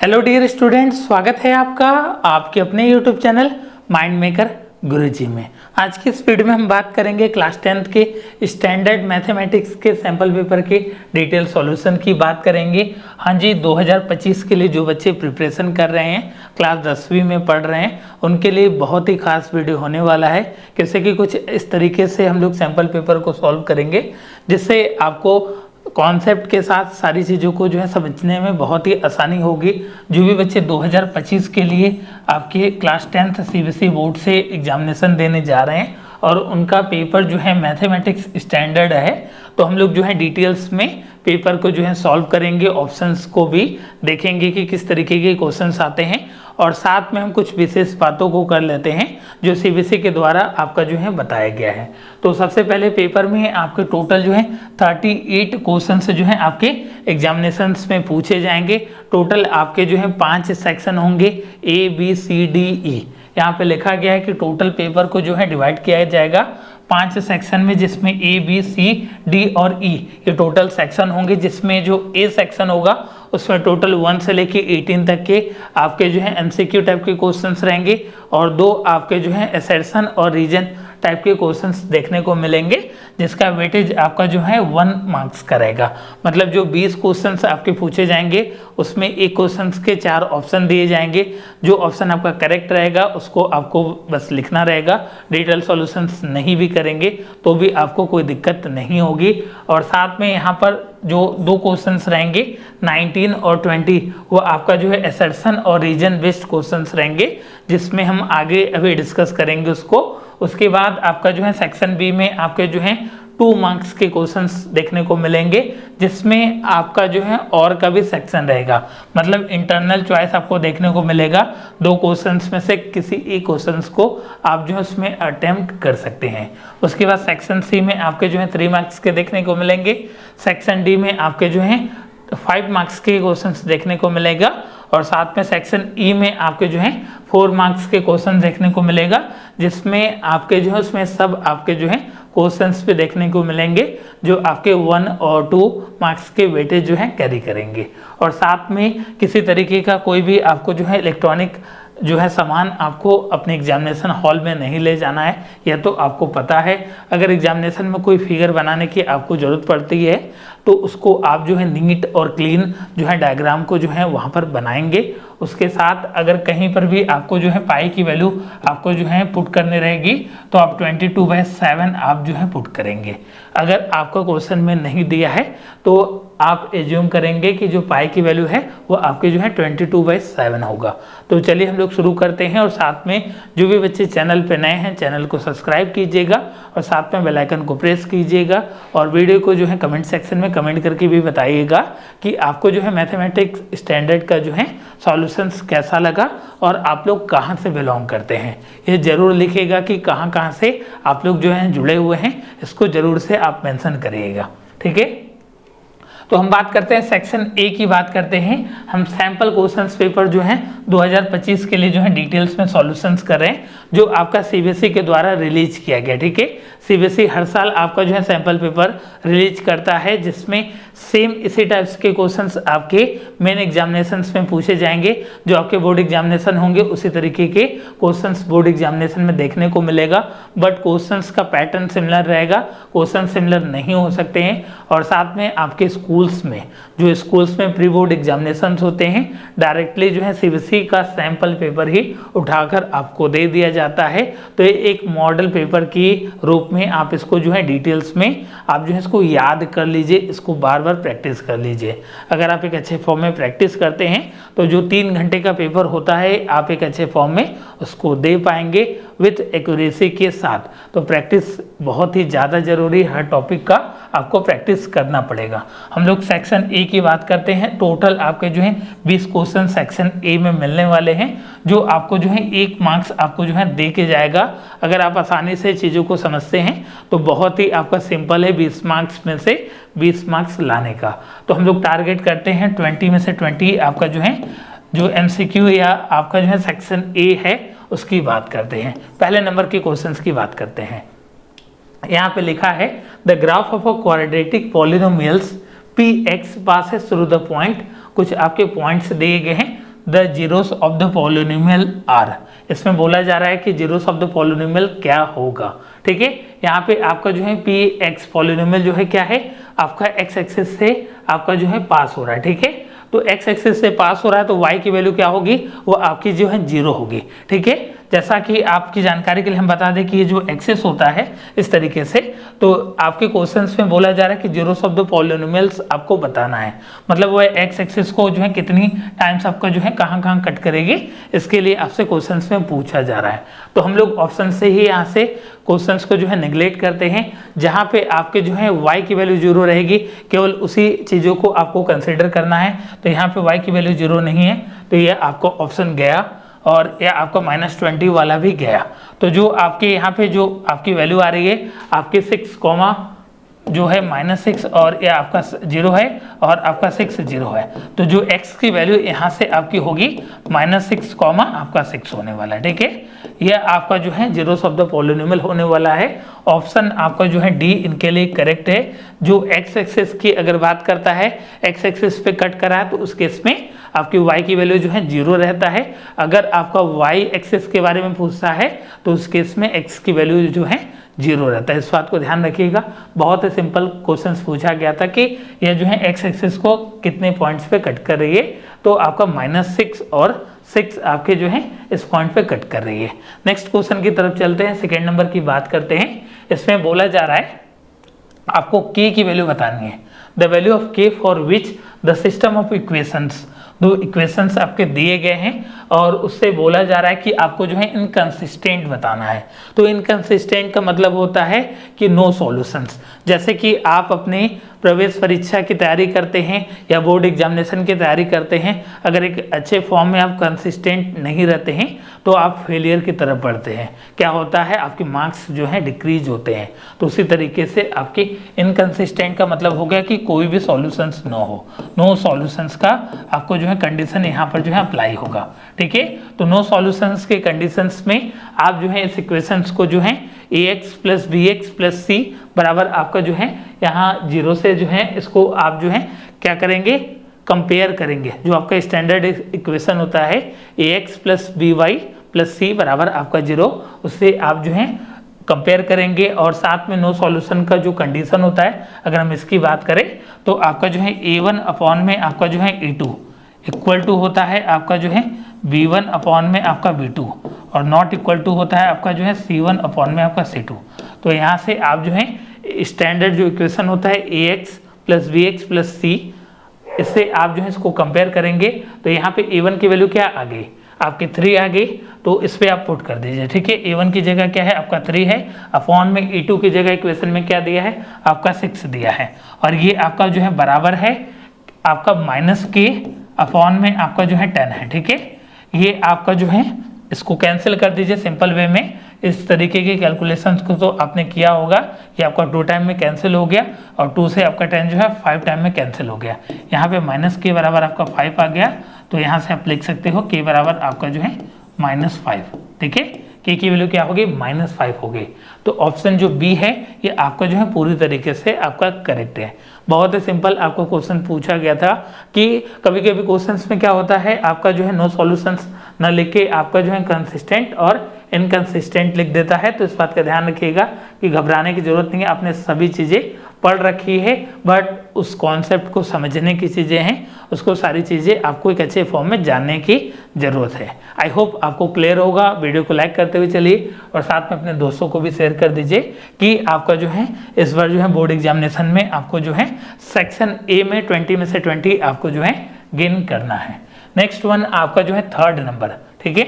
Hello dear students, स्वागत है आपका आपके अपने यूट्यूब चैनल माइंड मेकर गुरुजी में। आज की इस वीडियो में हम बात करेंगे क्लास 10th के स्टैंडर्ड मैथमेटिक्स के सैम्पल पेपर के डिटेल सॉल्यूशन की बात करेंगे। हाँ जी, 2025 के लिए जो बच्चे प्रिपरेशन कर रहे हैं, क्लास 10वीं में पढ़ रहे हैं, उनके लिए बहुत ही खास वीडियो होने वाला है। कैसे कि कुछ इस तरीके से हम लोग सैम्पल पेपर को सॉल्व करेंगे जिससे आपको कॉन्सेप्ट के साथ सारी चीज़ों को जो है समझने में बहुत ही आसानी होगी। जो भी बच्चे 2025 के लिए आपके क्लास 10th सीबीएसई बोर्ड से एग्जामिनेशन देने जा रहे हैं और उनका पेपर जो है मैथमेटिक्स स्टैंडर्ड है, तो हम लोग जो है डिटेल्स में पेपर को जो है सॉल्व करेंगे, ऑप्शंस को भी देखेंगे कि किस तरीके के क्वेश्चंस आते हैं और साथ में हम कुछ विशेष बातों को कर लेते हैं जो सीबीएसई के द्वारा आपका जो है बताया गया है। तो सबसे पहले पेपर में आपके टोटल जो है 38 क्वेश्चंस जो है आपके एग्जामिनेशंस में पूछे जाएंगे। टोटल आपके जो है 5 सेक्शन होंगे, ABCDE। यहाँ पे लिखा गया है कि टोटल पेपर को जो है डिवाइड किया जाएगा 5 सेक्शन में, जिसमें ABCD और E ये टोटल सेक्शन होंगे। जिसमें जो A सेक्शन होगा उसमें टोटल 1 से लेके 18 तक के आपके जो है MCQ टाइप के क्वेश्चंस रहेंगे और 2 आपके जो है असर्शन और रीजन टाइप के क्वेश्चंस देखने को मिलेंगे, जिसका वेटेज आपका जो है 1 मार्क्स का रहेगा। मतलब जो 20 क्वेश्चंस आपके पूछे जाएंगे उसमें एक क्वेश्चन के 4 ऑप्शन दिए जाएंगे। जो ऑप्शन आपका करेक्ट रहेगा उसको आपको बस लिखना रहेगा, डिटेल सॉल्यूशंस नहीं भी करेंगे तो भी आपको कोई दिक्कत नहीं होगी। और साथ में यहाँ पर जो 2 क्वेश्चंस रहेंगे 19 और 20, वो आपका जो है असर्शन और रीजन बेस्ड क्वेश्चंस रहेंगे, जिसमें हम आगे अभी डिस्कस करेंगे उसको। उसके बाद आपका जो है सेक्शन बी में आपके जो है 2 मार्क्स के क्वेश्चंस देखने को मिलेंगे, जिसमें आपका जो है और का भी सेक्शन रहेगा। मतलब इंटरनल चॉइस आपको देखने को मिलेगा। 2 क्वेश्चंस में से किसी एक क्वेश्चंस को आप जो है उसमें अटेम्प्ट कर सकते हैं। उसके बाद सेक्शन सी में आपके जो है 3 मार्क्स के देखने को मिलेंगे। सेक्शन डी में आपके जो है 5 मार्क्स के क्वेश्चंस देखने को मिलेगा और साथ में सेक्शन ई में आपके जो है 4 मार्क्स के क्वेश्चन देखने को मिलेगा, जिसमें आपके जो है उसमें सब आपके जो है क्वेश्चंस पे देखने को मिलेंगे जो आपके 1 और 2 मार्क्स के वेटेज जो है कैरी करेंगे। और साथ में किसी तरीके का कोई भी आपको जो है इलेक्ट्रॉनिक जो है सामान आपको अपने एग्जामिनेशन हॉल में नहीं ले जाना है, यह तो आपको पता है। अगर एग्जामिनेशन में कोई फिगर बनाने की आपको ज़रूरत पड़ती है तो उसको आप जो है नीट और क्लीन जो है डायग्राम को जो है वहाँ पर बनाएंगे। उसके साथ अगर कहीं पर भी आपको जो है पाई की वैल्यू आपको जो है पुट करनी रहेगी तो आप 22/7 आप जो है पुट करेंगे। अगर आपको क्वेश्चन में नहीं दिया है तो आप एज्यूम करेंगे कि जो पाई की वैल्यू है वो आपके जो है 22/7 होगा। तो चलिए हम लोग शुरू करते हैं। और साथ में जो भी बच्चे चैनल पे नए हैं चैनल को सब्सक्राइब कीजिएगा और साथ में बेल आइकन को प्रेस कीजिएगा और वीडियो को जो है कमेंट सेक्शन में कमेंट करके भी बताइएगा कि आपको जो है मैथमेटिक्स स्टैंडर्ड का जो है सॉल्यूशंस कैसा लगा और आप लोग कहाँ से बिलोंग करते हैं। ये ज़रूर लिखिएगा कि कहाँ से आप लोग जो हैं जुड़े हुए हैं, इसको ज़रूर से आप मेंशन करिएगा, ठीक है। तो हम बात करते हैं सेक्शन ए की बात करते हैं। हम सैम्पल क्वेश्चंस पेपर जो है 2025 के लिए जो है डिटेल्स में सॉल्यूशंस कर रहे हैं, जो आपका सीबीएसई के द्वारा रिलीज किया गया, ठीक है। सीबीएसई हर साल आपका जो है सैम्पल पेपर रिलीज करता है, जिसमें सेम इसी टाइप्स के क्वेश्चंस आपके मेन एग्जामिनेशंस में पूछे जाएंगे। जो आपके बोर्ड एग्जामिनेशन होंगे उसी तरीके के क्वेश्चंस बोर्ड एग्जामिनेशन में देखने को मिलेगा, बट क्वेश्चंस का पैटर्न सिमिलर रहेगा, क्वेश्चन सिमिलर नहीं हो सकते हैं। और साथ में आपके स्कूल्स में जो स्कूल्स में प्री बोर्ड एग्जामिनेशंस होते हैं, डायरेक्टली जो है सीबीएसई का सैम्पल पेपर ही उठाकर आपको दे दिया जाता है। तो ये एक मॉडल पेपर की रूप में आप इसको जो है डिटेल्स में आप जो है इसको याद कर लीजिए, इसको बार बार प्रैक्टिस कर लीजिए। अगर आप एक अच्छे फॉर्म में प्रैक्टिस करते हैं तो जो 3 घंटे का पेपर होता है आप एक अच्छे फॉर्म में उसको दे पाएंगे विथ एक्यूरेसी के साथ। तो प्रैक्टिस बहुत ही ज़्यादा जरूरी, हर टॉपिक का आपको प्रैक्टिस करना पड़ेगा। हम लोग सेक्शन ए की बात करते हैं। टोटल आपके जो है 20 क्वेश्चन सेक्शन ए में मिलने वाले हैं, जो आपको जो है 1 मार्क्स आपको जो है दे के जाएगा। अगर आप आसानी से चीज़ों को समझते हैं तो बहुत ही आपका सिंपल है 20 मार्क्स में से 20 मार्क्स लाने का। तो हम लोग टारगेट करते हैं 20 में से 20 आपका जो है जो MCQ या आपका जो है सेक्शन ए है उसकी बात करते हैं। पहले नंबर के क्वेश्चंस की बात करते हैं। यहाँ पे लिखा है the graph of a quadratic polynomials Px passes through the point. कुछ आपके पॉइंट्स दिए गए हैं the zeros of the polynomial are. इसमें बोला जा रहा है कि जीरोस ऑफ द पॉलिनोमियल क्या होगा। ठीक है, यहाँ पे आपका जो है पी एक्स पॉलिनोमियल जो है क्या है, आपका एक्स एक्सिस से आपका जो है पास हो रहा है। ठीक है, तो एक्स एक्सिस से पास हो रहा है तो y की वैल्यू क्या होगी, वो आपकी जो है 0 होगी। ठीक है, जैसा कि आपकी जानकारी के लिए हम बता दें कि ये जो एक्सिस होता है इस तरीके से, तो आपके क्वेश्चंस में बोला जा रहा है कि जीरोस ऑफ द पॉलिनोमियल्स आपको बताना है, मतलब वो एक्स एक्सिस को जो है कितनी टाइम्स आपका जो है कहाँ कहाँ कट करेगी, इसके लिए आपसे क्वेश्चंस में पूछा जा रहा है। तो हम लोग ऑप्शन से ही यहाँ से क्वेश्चंस को जो है नेग्लेक्ट करते हैं, जहाँ पे आपके जो है y की वैल्यू 0 रहेगी, केवल उसी चीज़ों को आपको कंसिडर करना है। तो यहाँ पे y की वैल्यू 0 नहीं है, तो ये आपको ऑप्शन गया और यह आपका -20 वाला भी गया। तो जो आपके यहाँ पे जो आपकी वैल्यू आ रही है आपके 6, जो है -6 और यह आपका 0 है और आपका 6 0 है, तो जो x की वैल्यू यहाँ से आपकी होगी -6, आपका 6 होने वाला है। ठीक है, यह आपका जो है जीरोस ऑफ द पॉलिनोमियल होने वाला है। ऑप्शन आपका जो है डी इनके लिए करेक्ट है। जो x एक्सिस की अगर बात करता है, x एक्सिस पे कट करा है तो उस केस में आपकी y की वैल्यू जो है 0 रहता है। अगर आपका y एक्सिस के बारे में पूछता है तो उस केस में x की वैल्यू जो है 0 रहता है। इस बात को ध्यान रखिएगा। बहुत ही सिंपल क्वेश्चंस पूछा गया था कि यह जो है x एक्सिस को कितने पॉइंट्स पे कट कर रही है, तो आपका -6 और 6 आपके जो है इस पॉइंट पे कट कर रही है। नेक्स्ट क्वेश्चन की तरफ चलते हैं, सेकेंड नंबर की बात करते हैं। इसमें बोला जा रहा है आपको k की वैल्यू बतानी है, the value of k for which the system of equations, दो इक्वेशंस आपके दिए गए हैं और उससे बोला जा रहा है कि आपको जो है इनकंसिस्टेंट बताना है। तो इनकंसिस्टेंट का मतलब होता है कि नो सॉल्यूशंस। जैसे कि आप अपनी प्रवेश परीक्षा की तैयारी करते हैं या बोर्ड एग्जामिनेशन की तैयारी करते हैं, अगर एक अच्छे फॉर्म में आप कंसिस्टेंट नहीं रहते हैं तो आप फेलियर की तरफ बढ़ते हैं। क्या होता है, आपके मार्क्स जो है डिक्रीज होते हैं। तो उसी तरीके से आपकी इनकंसिस्टेंट का मतलब हो गया कि कोई भी सॉल्यूशंस ना हो। नो सॉल्यूशंस का आपको जो है कंडीशन यहाँ पर जो है अप्लाई होगा। ठीक है, तो नो सॉल्यूशंस के कंडीशंस में आप जो है इस इक्वेशंस को जो है ax + bx + c बराबर आपका जो है यहाँ 0 से जो है इसको आप जो है क्या करेंगे, कंपेयर करेंगे। जो आपका स्टैंडर्ड इक्वेशन होता है ax + by + c बराबर आपका 0, उससे आप जो है कंपेयर करेंगे। और साथ में नो सॉल्यूशन का जो कंडीशन होता है, अगर हम इसकी बात करें तो आपका जो है a1 अपॉन में आपका जो है a2 इक्वल टू होता है आपका जो है b1 अपॉन में आपका b2 और नॉट इक्वल टू होता है आपका जो है c1 अपॉन में आपका c2। तो यहाँ से आप जो है स्टैंडर्ड जो इक्वेशन होता है ax + bx + c, इससे आप जो है इसको कंपेयर करेंगे तो यहाँ पे a1 की वैल्यू क्या आ गई, आपकी 3 आ गई, तो इस पर आप पुट कर दीजिए। ठीक है, a1 की जगह क्या है आपका 3 है, अपॉन में a2 की जगह इक्वेशन में क्या दिया है आपका 6 दिया है, और ये आपका जो है बराबर है आपका -k अपॉन में आपका जो है 10 है। ठीक है, ये आपका जो है इसको कैंसिल कर दीजिए सिंपल वे में। इस तरीके के कैलकुलेशंस को तो आपने किया होगा, ये आपका 2 टाइम में कैंसिल हो गया और 2 से आपका 10 जो है 5 टाइम में कैंसिल हो गया। यहाँ पे -k बराबर आपका 5 आ गया, तो यहाँ से आप लिख सकते हो k बराबर आपका जो है -5। ठीक है, k की वैल्यू क्या होगी, -5 हो गई। तो ऑप्शन जो बी है ये आपका जो है पूरी तरीके से आपका करेक्ट है। बहुत ही सिंपल आपको क्वेश्चन पूछा गया था कि कभी कभी क्वेश्चंस में क्या होता है आपका जो है नो सॉल्यूशंस न लिख के आपका जो है कंसिस्टेंट और इनकंसिस्टेंट लिख देता है। तो इस बात का ध्यान रखिएगा कि घबराने की जरूरत नहीं है, आपने सभी चीज़ें पढ़ रखी है, बट उस कॉन्सेप्ट को समझने की चीज़ें हैं, उसको सारी चीज़ें आपको एक अच्छे फॉर्म में जानने की ज़रूरत है। आई होप आपको क्लियर होगा। वीडियो को लाइक करते हुए चलिए और साथ में अपने दोस्तों को भी शेयर कर दीजिए कि आपका जो है इस बार जो है बोर्ड एग्जामिनेशन में आपको जो है सेक्शन ए में 20 में से 20 आपको जो है गेन करना है। नेक्स्ट वन आपका जो है 3rd नंबर। ठीक है,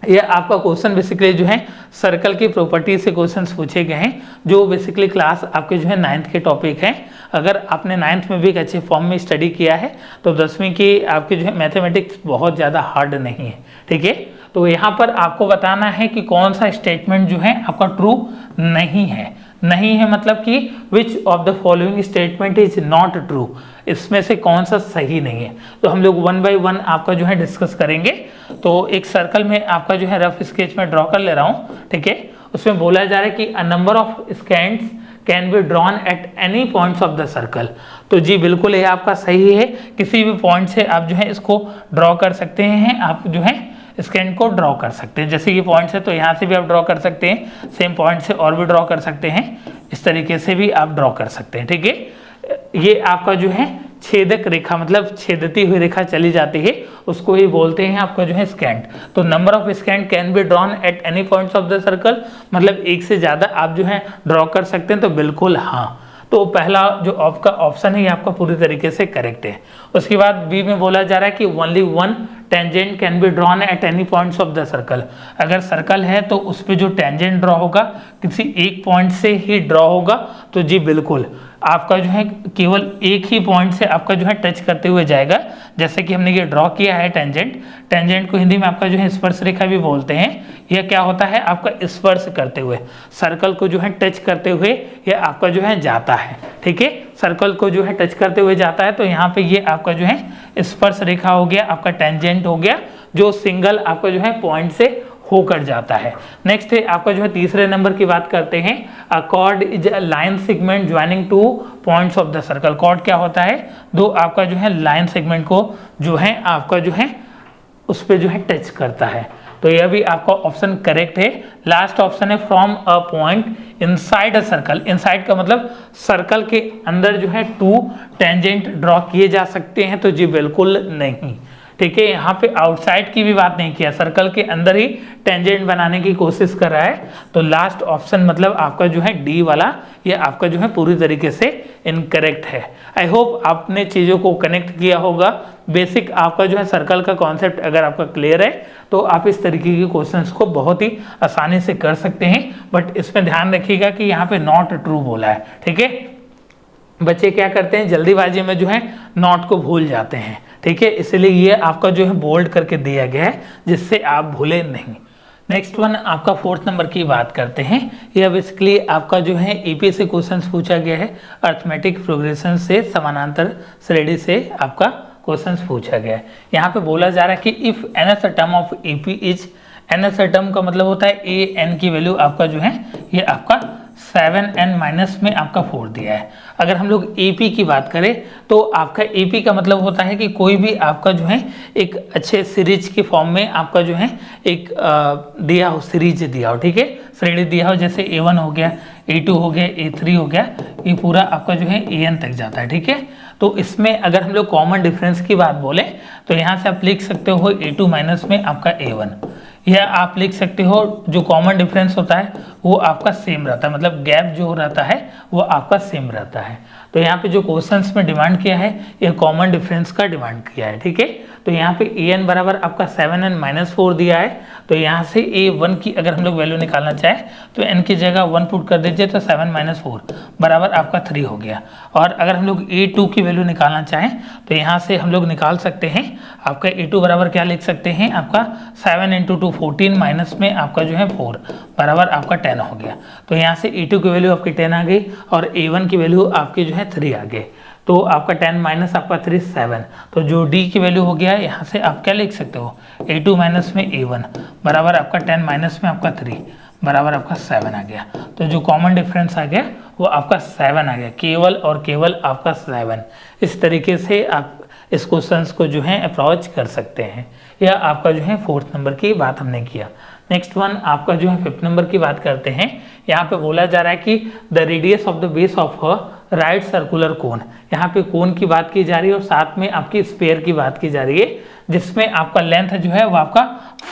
ये आपका क्वेश्चन बेसिकली जो है सर्कल की प्रॉपर्टी से क्वेश्चंस पूछे गए हैं, जो बेसिकली क्लास आपके जो है 9th के टॉपिक हैं। अगर आपने 9th में भी एक अच्छे फॉर्म में स्टडी किया है तो 10वीं की आपकी जो है मैथमेटिक्स बहुत ज़्यादा हार्ड नहीं है। ठीक है, तो यहाँ पर आपको बताना है कि कौन सा स्टेटमेंट जो है आपका ट्रू नहीं है। नहीं है मतलब कि which of the following statement is not true, इसमें से कौन सा सही नहीं है। तो हम लोग 1 बाय 1 आपका जो है डिस्कस करेंगे। तो एक सर्कल में आपका जो है रफ स्केच में ड्रॉ कर ले रहा हूँ। ठीक है, उसमें बोला जा रहा है कि a number of secants can be drawn at any points of the circle. तो जी बिल्कुल ये आपका सही है, किसी भी पॉइंट से आप जो है इसको ड्रॉ कर सकते हैं, आप जो है स्केंड को ड्रॉ कर सकते हैं। जैसे ये पॉइंट है तो यहाँ से भी आप ड्रॉ कर सकते हैं, सेम पॉइंट से और भी ड्रॉ कर सकते हैं, इस तरीके से भी आप ड्रॉ कर सकते हैं। ठीक है, ये आपका जो है छेदक रेखा, मतलब छेदती हुई रेखा चली जाती है, उसको ही बोलते हैं आपका जो है स्केंट। तो number of secant can be drawn at any points of the circle, मतलब एक से ज़्यादा आप जो है ड्रॉ कर सकते हैं। तो बिल्कुल हाँ, तो पहला जो आपका ऑप्शन है ये आपका पूरी तरीके से करेक्ट है। उसके बाद बी में बोला जा रहा है कि only one tangent can be drawn at any points of the circle. अगर सर्कल है तो उस पर जो टेंजेंट ड्रॉ होगा किसी एक पॉइंट से ही ड्रॉ होगा। तो जी बिल्कुल आपका जो है केवल एक ही पॉइंट से आपका जो है टच करते हुए जाएगा। जैसे कि हमने ये ड्रॉ किया है टेंजेंट, टेंजेंट को हिंदी में आपका जो है स्पर्श रेखा भी बोलते हैं। यह क्या होता है आपका स्पर्श करते हुए, सर्कल को जो है टच करते हुए यह आपका जो है जाता है। ठीक है, सर्कल को जो है टच करते हुए जाता है, तो यहाँ पे ये आपका जो है स्पर्श रेखा हो गया, आपका टेंजेंट हो गया, जो सिंगल आपका जो है पॉइंट से होकर जाता है। नेक्स्ट है आपका जो है तीसरे नंबर की बात करते हैं। A chord is a line segment joining two points of the circle. Chord क्या होता है, दो आपका जो है लाइन सेगमेंट को जो है आपका जो है उस पर जो है टच करता है। तो यह भी आपका ऑप्शन करेक्ट है। लास्ट ऑप्शन है from a point inside a circle. Inside का मतलब सर्कल के अंदर जो है टू टेंजेंट ड्रॉ किए जा सकते हैं। तो जी बिल्कुल नहीं। ठीक है, यहाँ पे आउटसाइड की भी बात नहीं किया, सर्कल के अंदर ही टेंजेंट बनाने की कोशिश कर रहा है। तो लास्ट ऑप्शन मतलब आपका जो है डी वाला, ये आपका जो है पूरी तरीके से इनकरेक्ट है। आई होप आपने चीज़ों को कनेक्ट किया होगा। बेसिक आपका जो है सर्कल का कॉन्सेप्ट अगर आपका क्लियर है तो आप इस तरीके के क्वेश्चंस को बहुत ही आसानी से कर सकते हैं। बट इसमें ध्यान रखिएगा कि यहाँ पे नॉट ट्रू बोला है। ठीक है, बच्चे क्या करते हैं जल्दीबाजी में जो है नॉट को भूल जाते हैं। ठीक है, इसलिए ये आपका जो है बोल्ड करके दिया गया है जिससे आप भूले नहीं। नेक्स्ट वन आपका फोर्थ नंबर की बात करते हैं। यह बेसिकली आपका जो है ईपी से क्वेश्चंस पूछा गया है, अर्थमेटिक प्रोग्रेशन से समानांतर श्रेणी से आपका क्वेश्चंस पूछा गया है। यहाँ पे बोला जा रहा है कि if nth term of EP is, nth term का मतलब होता है ए एन की वैल्यू आपका जो है ये आपका 7n माइनस में आपका 4 दिया है। अगर हम लोग AP की बात करें तो आपका AP का मतलब होता है कि कोई भी आपका जो है एक अच्छे सीरीज के फॉर्म में आपका जो है एक दिया हो, सीरीज दिया हो। ठीक है, श्रेणी दिया हो, जैसे A1 हो गया, A2 हो गया, A3 हो गया, ये पूरा आपका जो है AN तक जाता है। ठीक है, तो इसमें अगर हम लोग कॉमन डिफरेंस की बात बोले तो यहाँ से आप लिख सकते हो A2 माइनस में आपका A1, या आप लिख सकते हो जो कॉमन डिफरेंस होता है वो आपका सेम रहता है, मतलब गैप जो रहता है वो आपका सेम रहता है। तो यहाँ पे जो क्वेश्चंस में डिमांड किया है ये कॉमन डिफरेंस का डिमांड किया है। ठीक है, तो यहाँ पे an बराबर आपका 7n माइनस 4 दिया है। तो यहाँ से a1 की अगर हम लोग वैल्यू निकालना चाहें तो n की जगह 1 पुट कर दीजिए, तो 7 माइनस 4 बराबर आपका 3 हो गया। और अगर हम लोग a2 की वैल्यू निकालना चाहें तो यहाँ से हम लोग निकाल सकते हैं, आपका a2 बराबर क्या लिख सकते हैं, आपका 7 इंटू 2 14 माइनस में आपका जो है 4 बराबर आपका 10 हो गया। तो यहाँ से a2 की वैल्यू आपकी 10 आ गई और a1 की वैल्यू आपकी जो है 3 आ गई। तो आपका 10 माइनस आपका 3 7, तो जो d की वैल्यू हो गया यहाँ से आप क्या लिख सकते हो, a2 माइनस में a1 बराबर आपका 10 माइनस में आपका 3 बराबर आपका 7 आ गया। तो जो कॉमन डिफरेंस आ गया वो आपका 7 आ गया, केवल और केवल आपका 7। इस तरीके से आप इस क्वेश्चन को जो है अप्रोच कर सकते हैं। यह आपका जो है फोर्थ नंबर की बात हमने किया। नेक्स्ट वन आपका जो है फिफ्थ नंबर की बात करते हैं। यहाँ पे बोला जा रहा है कि the radius of the base of a right circular cone. यहाँ पे कोन की बात की जा रही है और साथ में आपकी स्पेयर की बात की जा रही है, जिसमें आपका लेंथ जो है वो आपका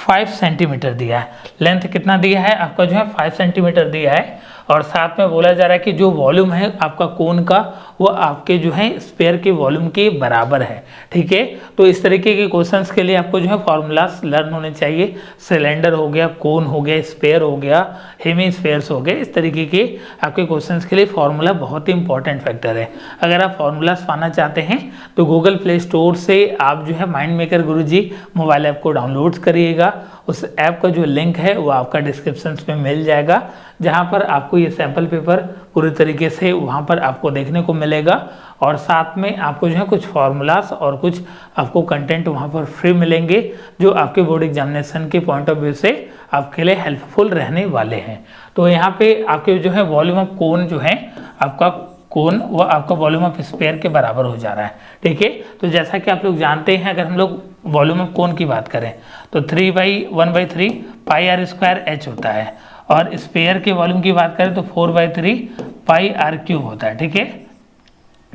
5 सेंटीमीटर दिया है। लेंथ कितना दिया है आपका जो है 5 सेंटीमीटर दिया है, और साथ में बोला जा रहा है कि जो वॉल्यूम है आपका कोन का वो आपके जो है स्पेयर के वॉल्यूम के बराबर है। ठीक है, तो इस तरीके के क्वेश्चंस के लिए आपको जो है फॉर्मूलास लर्न होने चाहिए। सिलेंडर हो गया, कोन हो गया, स्पेयर हो गया, हेमी स्पेयर्स हो गए, इस तरीके के आपके क्वेश्चंस के लिए फॉर्मूला बहुत ही इंपॉर्टेंट फैक्टर है। अगर आप फॉर्मूलास पाना चाहते हैं तो गूगल प्ले स्टोर से आप जो है माइंड मेकर गुरुजी मोबाइल ऐप को डाउनलोड करिएगा। उस ऐप का जो लिंक है वो आपका डिस्क्रिप्शन में मिल जाएगा, जहाँ पर आपको ये सैम्पल पेपर पूरी तरीके से वहाँ पर आपको देखने को मिलेगा, और साथ में आपको जो है कुछ फार्मूलास और कुछ आपको कंटेंट वहाँ पर फ्री मिलेंगे, जो आपके बोर्ड एग्जामिनेशन के पॉइंट ऑफ व्यू से आपके लिए हेल्पफुल रहने वाले हैं। तो यहाँ पे आपके जो है वॉल्यूम ऑफ कोन जो है आपका कोन वो आपका वॉल्यूम ऑफ स्फीयर के बराबर हो जा रहा है। ठीक है, तो जैसा कि आप लोग जानते हैं, अगर हम लोग वॉल्यूम ऑफ कोन की बात करें तो 3/1/3 पाई आर स्क्वायर एच होता है, और स्फीयर के वॉल्यूम की बात करें तो 4/3 पाई आर क्यूब होता है। ठीक है,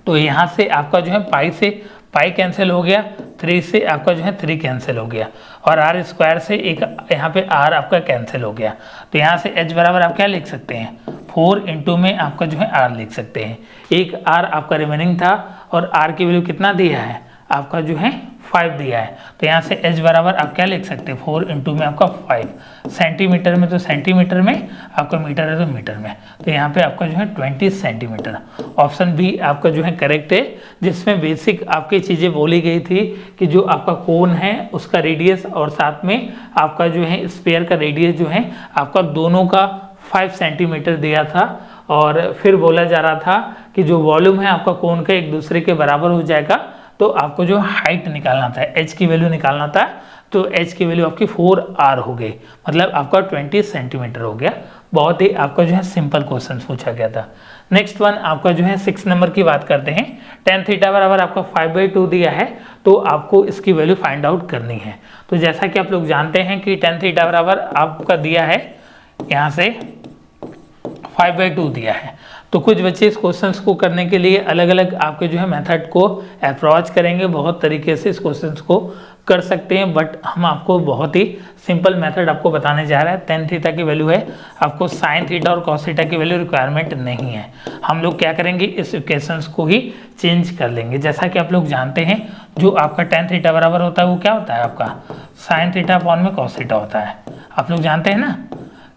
तो यहाँ से आपका जो है पाई से पाई कैंसिल हो गया, 3 से आपका जो है 3 कैंसिल हो गया, और आर स्क्वायर से एक यहाँ पे आर आपका कैंसिल हो गया। तो यहाँ से एच बराबर आप क्या लिख सकते हैं, 4 इंटू में आपका जो है आर लिख सकते हैं। एक आर आपका रिमेनिंग था, और आर की वैल्यू कितना दिया है आपका जो है 5 दिया है। तो यहाँ से एच बराबर आप क्या लिख सकते हैं, 4 इंटू में आपका 5, सेंटीमीटर में तो सेंटीमीटर में, आपका मीटर है तो मीटर में, तो यहाँ पे आपका जो है 20 सेंटीमीटर। ऑप्शन बी आपका जो है करेक्ट है, जिसमें बेसिक आपकी चीज़ें बोली गई थी कि जो आपका कोन है उसका रेडियस और साथ में आपका जो है स्फीयर का रेडियस जो है आपका दोनों का 5 सेंटीमीटर दिया था, और फिर बोला जा रहा था कि जो वॉल्यूम है आपका कोन का एक दूसरे के बराबर हो जाएगा, तो आपको जो हाइट निकालना था, एच की वैल्यू निकालना था, तो एच की वैल्यू आपकी 4r हो गई, मतलब आपका 20 सेंटीमीटर हो गया। बहुत ही आपका जो है सिंपल क्वेश्चन पूछा गया था। नेक्स्ट वन आपका जो है 6 नंबर की बात करते हैं। tan थीटा बराबर आपका 5/2 दिया है, तो आपको इसकी वैल्यू फाइंड आउट करनी है। तो जैसा कि आप लोग जानते हैं कि tan थीटा बराबर आपका दिया है यहाँ से 5/2 दिया है, तो कुछ बच्चे इस क्वेश्चंस को करने के लिए अलग अलग आपके जो है मेथड को अप्रोच करेंगे, बहुत तरीके से इस क्वेश्चंस को कर सकते हैं, बट हम आपको बहुत ही सिंपल मेथड आपको बताने जा रहे हैं। tan थीटा की वैल्यू है, आपको sin थीटा और cos थीटा की वैल्यू रिक्वायरमेंट नहीं है। हम लोग क्या करेंगे, इस इक्वेशंस को ही चेंज कर लेंगे। जैसा कि आप लोग जानते हैं, जो आपका tan थीटा बराबर होता है वो क्या होता है आपका sin थीटा अपॉन में cos थीटा होता है। आप लोग जानते हैं ना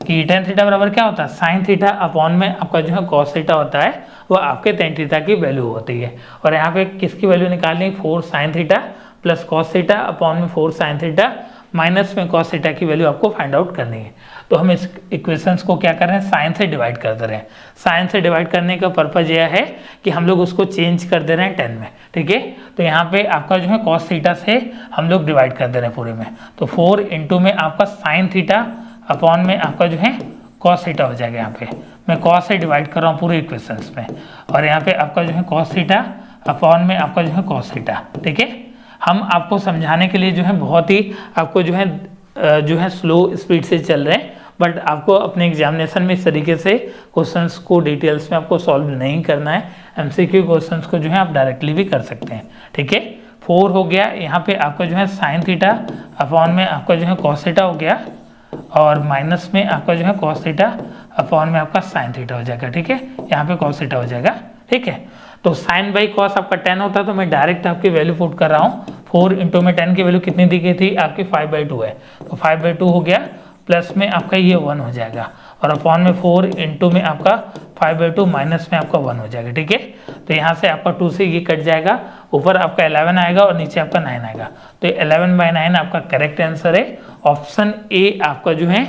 कि tan थीटा बराबर क्या होता है, sin थीटा अपॉन में आपका जो है cos थीटा होता है, वो आपके tan थीटा की वैल्यू होती है। और यहाँ पे किसकी वैल्यू निकालनी, 4 sin theta plus cos theta upon में 4 sin थीटा माइनस में cos थीटा की वैल्यू आपको फाइंड आउट करनी है। तो हम इस इक्वेशंस को क्या कर रहे हैं, साइन से डिवाइड कर दे रहे हैं। साइन से डिवाइड करने का पर्पज यह है कि हम लोग उसको चेंज कर दे रहे हैं 10 में। ठीक है, तो यहाँ पे आपका जो है cos थीटा से हम लोग डिवाइड कर दे रहे हैं पूरे में, तो 4 इंटू में आपका साइन थीटा अपॉन में आपका जो है cos थीटा हो जाएगा। यहाँ पे मैं cos से डिवाइड कर रहा हूँ पूरे इक्वेशंस में, और यहाँ पे आपका जो है cos थीटा अपॉन में आपका जो है cos थीटा। ठीक है, हम आपको समझाने के लिए जो है बहुत ही आपको जो है स्लो स्पीड से चल रहे हैं, बट आपको अपने एग्जामिनेशन में इस तरीके से क्वेश्चंस को डिटेल्स में आपको सॉल्व नहीं करना है। एमसीक्यू क्वेश्चंस को जो है आप डायरेक्टली भी कर सकते हैं। ठीक है, 4 हो गया, यहाँ पे आपका जो है साइन थीटा अपॉन में आपका जो है cos थीटा हो गया, और माइनस में आपका जो है cos थीटा अपॉन में आपका साइन थीटा हो जाएगा। ठीक है, यहाँ पे cos थीटा हो जाएगा। ठीक है, तो साइन बाई कॉस आपका 10 होता है, तो मैं डायरेक्ट आपकी वैल्यू पुट कर रहा हूँ। 4 इंटू में 10 की वैल्यू कितनी दी गई थी आपकी 5/2 है, तो 5/2 हो गया, प्लस में आपका ये 1 हो जाएगा, और अपॉन में 4 इंटू में आपका 5/2 माइनस में आपका 1 हो जाएगा। ठीक है, तो यहाँ से आपका 2 से ये कट जाएगा, ऊपर आपका 11 आएगा और नीचे आपका 9 आएगा, तो 11/9 आपका करेक्ट आंसर है। ऑप्शन ए आपका जो है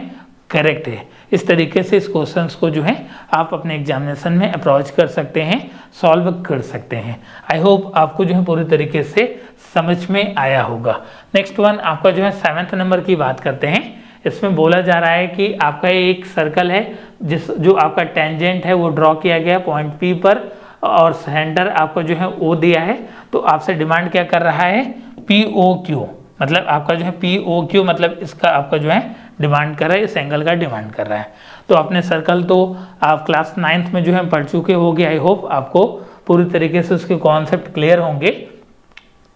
करेक्ट है। इस तरीके से इस क्वेश्चंस को जो है आप अपने एग्जामिनेशन में अप्रोच कर सकते हैं, सॉल्व कर सकते हैं। आई होप आपको जो है पूरी तरीके से समझ में आया होगा। नेक्स्ट वन आपका जो है 7th नंबर की बात करते हैं। इसमें बोला जा रहा है कि आपका एक सर्कल है जो आपका टेंजेंट है वो ड्रॉ किया गया पॉइंट पी पर, और सेंटर आपको जो है ओ दिया है। तो आपसे डिमांड क्या कर रहा है, POQ, मतलब आपका जो है POQ मतलब इसका आपका जो है डिमांड कर रहा है, इस एंगल का डिमांड कर रहा है। तो अपने सर्कल तो आप क्लास 9th में जो है पढ़ चुके होंगे। आई होप आपको पूरी तरीके से उसके कॉन्सेप्ट क्लियर होंगे।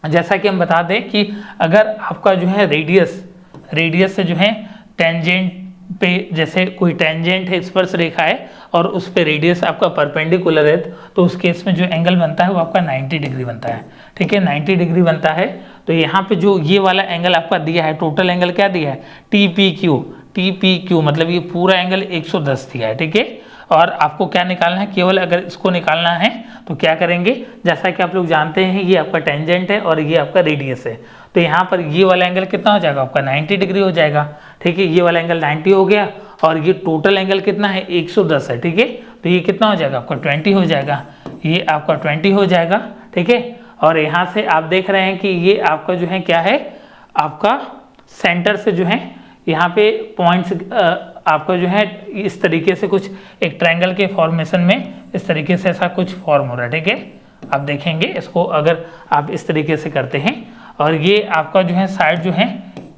जैसा कि हम बता दें कि अगर आपका जो है रेडियस से जो है टेंजेंट पे, जैसे कोई टेंजेंट है, स्पर्श रेखा है, और उस पे रेडियस आपका परपेंडिकुलर है, तो उस केस में जो एंगल बनता है वो आपका 90 डिग्री बनता है। ठीक है, 90 डिग्री बनता है। तो यहाँ पे जो ये वाला एंगल आपका दिया है, टोटल एंगल क्या दिया है, TPQ मतलब ये पूरा एंगल 110 दिया है। ठीक है, और आपको क्या निकालना है, केवल अगर इसको निकालना है तो क्या करेंगे, जैसा कि आप लोग जानते हैं ये आपका टेंजेंट है और ये आपका रेडियस है, तो यहाँ पर ये वाला एंगल कितना हो जाएगा आपका 90 डिग्री हो जाएगा। ठीक है, ये वाला एंगल 90 हो गया, और ये टोटल एंगल कितना है 110 है। ठीक है, तो ये कितना हो जाएगा आपका 20 हो जाएगा, ये आपका 20 हो जाएगा। ठीक है, और यहाँ से आप देख रहे हैं कि ये आपका जो है क्या है, आपका सेंटर से जो है यहाँ पे पॉइंट्स आपका जो है इस तरीके से कुछ एक ट्रायंगल के फॉर्मेशन में इस तरीके से ऐसा कुछ फॉर्म हो रहा है, ठीक है। आप देखेंगे इसको अगर आप इस तरीके से करते हैं और ये आपका जो है साइड जो है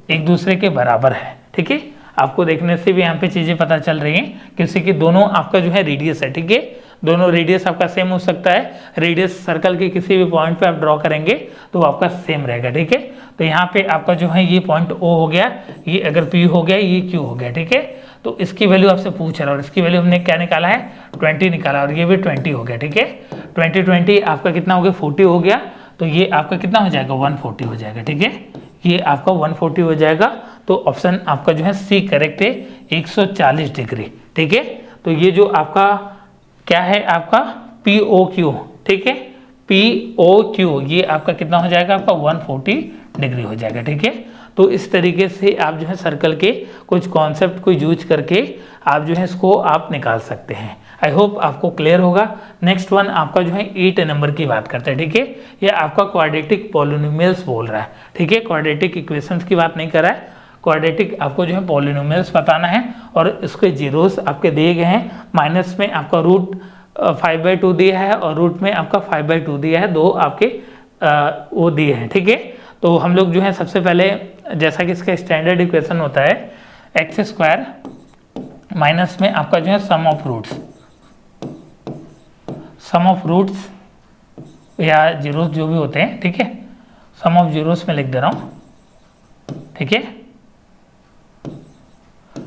एक दूसरे के बराबर है, ठीक है। आपको देखने से भी यहाँ पे चीज़ें पता चल रही हैं किसी की दोनों आपका जो है रेडियस है, ठीक है। दोनों रेडियस आपका सेम हो सकता है, रेडियस सर्कल के किसी भी पॉइंट पे आप ड्रॉ करेंगे तो आपका सेम रहेगा, ठीक है। तो यहाँ पे आपका जो है ये पॉइंट O हो गया, ये अगर P हो गया, ये Q हो गया, ठीक है। तो इसकी वैल्यू आपसे पूछ रहा है और इसकी वैल्यू हमने क्या निकाला है 20 निकाला और ये भी 20 हो गया, ठीक है। 20 आपका कितना हो गया 40 हो गया, तो ये आपका कितना हो जाएगा 140 हो जाएगा, ठीक है। ये आपका 140 हो जाएगा। तो ऑप्शन आपका जो है सी करेक्ट है, 140 डिग्री, ठीक है। तो ये जो आपका क्या है आपका POQ, ठीक है, POQ ये आपका कितना हो जाएगा आपका 140 डिग्री हो जाएगा, ठीक है। तो इस तरीके से आप जो है सर्कल के कुछ कॉन्सेप्ट को यूज करके आप जो है इसको आप निकाल सकते हैं। आई होप आपको क्लियर होगा। नेक्स्ट वन आपका जो है 8 नंबर की बात करते हैं, ठीक है। ये आपका क्वाड्रेटिक पॉलिनोमियल्स बोल रहा है, ठीक है। क्वाड्रेटिक इक्वेशंस की बात नहीं कर रहा है, क्वाड्रेटिक आपको जो है पॉलिनोमियल्स बताना है और इसके जीरोस आपके दिए गए हैं। माइनस में आपका रूट 5/2 दिया है और रूट में आपका 5/2 दिया है, दो आपके वो दिए हैं, ठीक है। तो हम लोग जो है सबसे पहले जैसा कि इसका स्टैंडर्ड इक्वेशन होता है x² माइनस में आपका जो है सम ऑफ रूट्स या जीरोस जो भी होते हैं, ठीक है। सम ऑफ जीरोस में लिख दे रहा हूँ, ठीक है।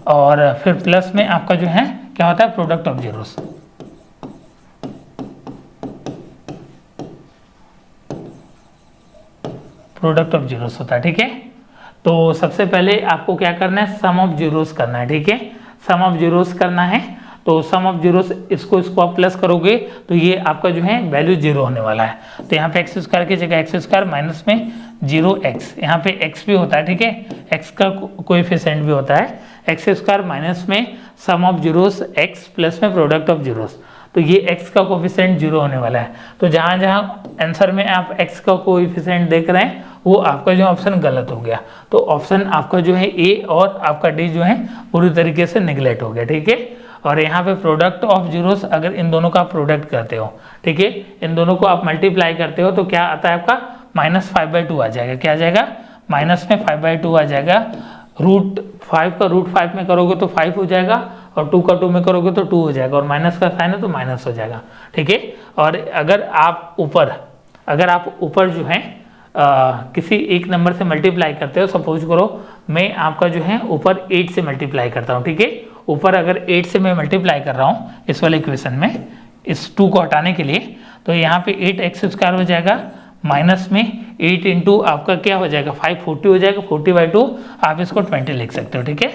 और फिर प्लस में आपका जो है क्या होता है प्रोडक्ट ऑफ जीरोस, होता है, ठीक है। तो सबसे पहले आपको क्या करना है सम ऑफ जीरोस करना है, ठीक है। सम ऑफ जीरोस करना है तो सम ऑफ जीरोस इसको आप प्लस करोगे तो ये आपका जो है वैल्यू 0 होने वाला है। तो यहाँ पे x² की जगह x² माइनस में 0x, यहाँ पे x भी होता है, ठीक है, x का कोएफिशिएंट भी होता है, x² माइनस में सम ऑफ जीरोस x प्लस में प्रोडक्ट ऑफ जीरोस, तो ये x का कोएफिशिएंट 0 होने वाला है। तो जहाँ जहाँ आंसर में आप x का कोएफिशिएंट देख रहे हैं वो आपका जो ऑप्शन गलत हो गया। तो ऑप्शन आपका जो है A और आपका D जो है पूरी तरीके से निगलेक्ट हो गया, ठीक है। और यहाँ पे प्रोडक्ट ऑफ जीरोस अगर इन दोनों का प्रोडक्ट करते हो, ठीक है, इन दोनों को आप मल्टीप्लाई करते हो तो क्या आता है आपका -5/2 आ जाएगा। क्या आ जाएगा माइनस में 5/2 आ जाएगा। रूट 5 का रूट 5 में करोगे तो 5 हो जाएगा और 2 का 2 में करोगे तो 2 हो जाएगा और माइनस का साइन है तो माइनस हो जाएगा, ठीक है। और अगर आप ऊपर जो है किसी एक नंबर से मल्टीप्लाई करते हो, सपोज करो मैं आपका जो है ऊपर 8 से मल्टीप्लाई करता हूँ, ठीक है। ऊपर अगर 8 से मैं मल्टीप्लाई कर रहा हूँ इस वाले इक्वेशन में इस 2 को हटाने के लिए, तो यहाँ पे 8x² हो जाएगा माइनस में 8 इंटू आपका क्या हो जाएगा 540 हो जाएगा, 40/2 आप इसको 20 लिख सकते हो, ठीक है।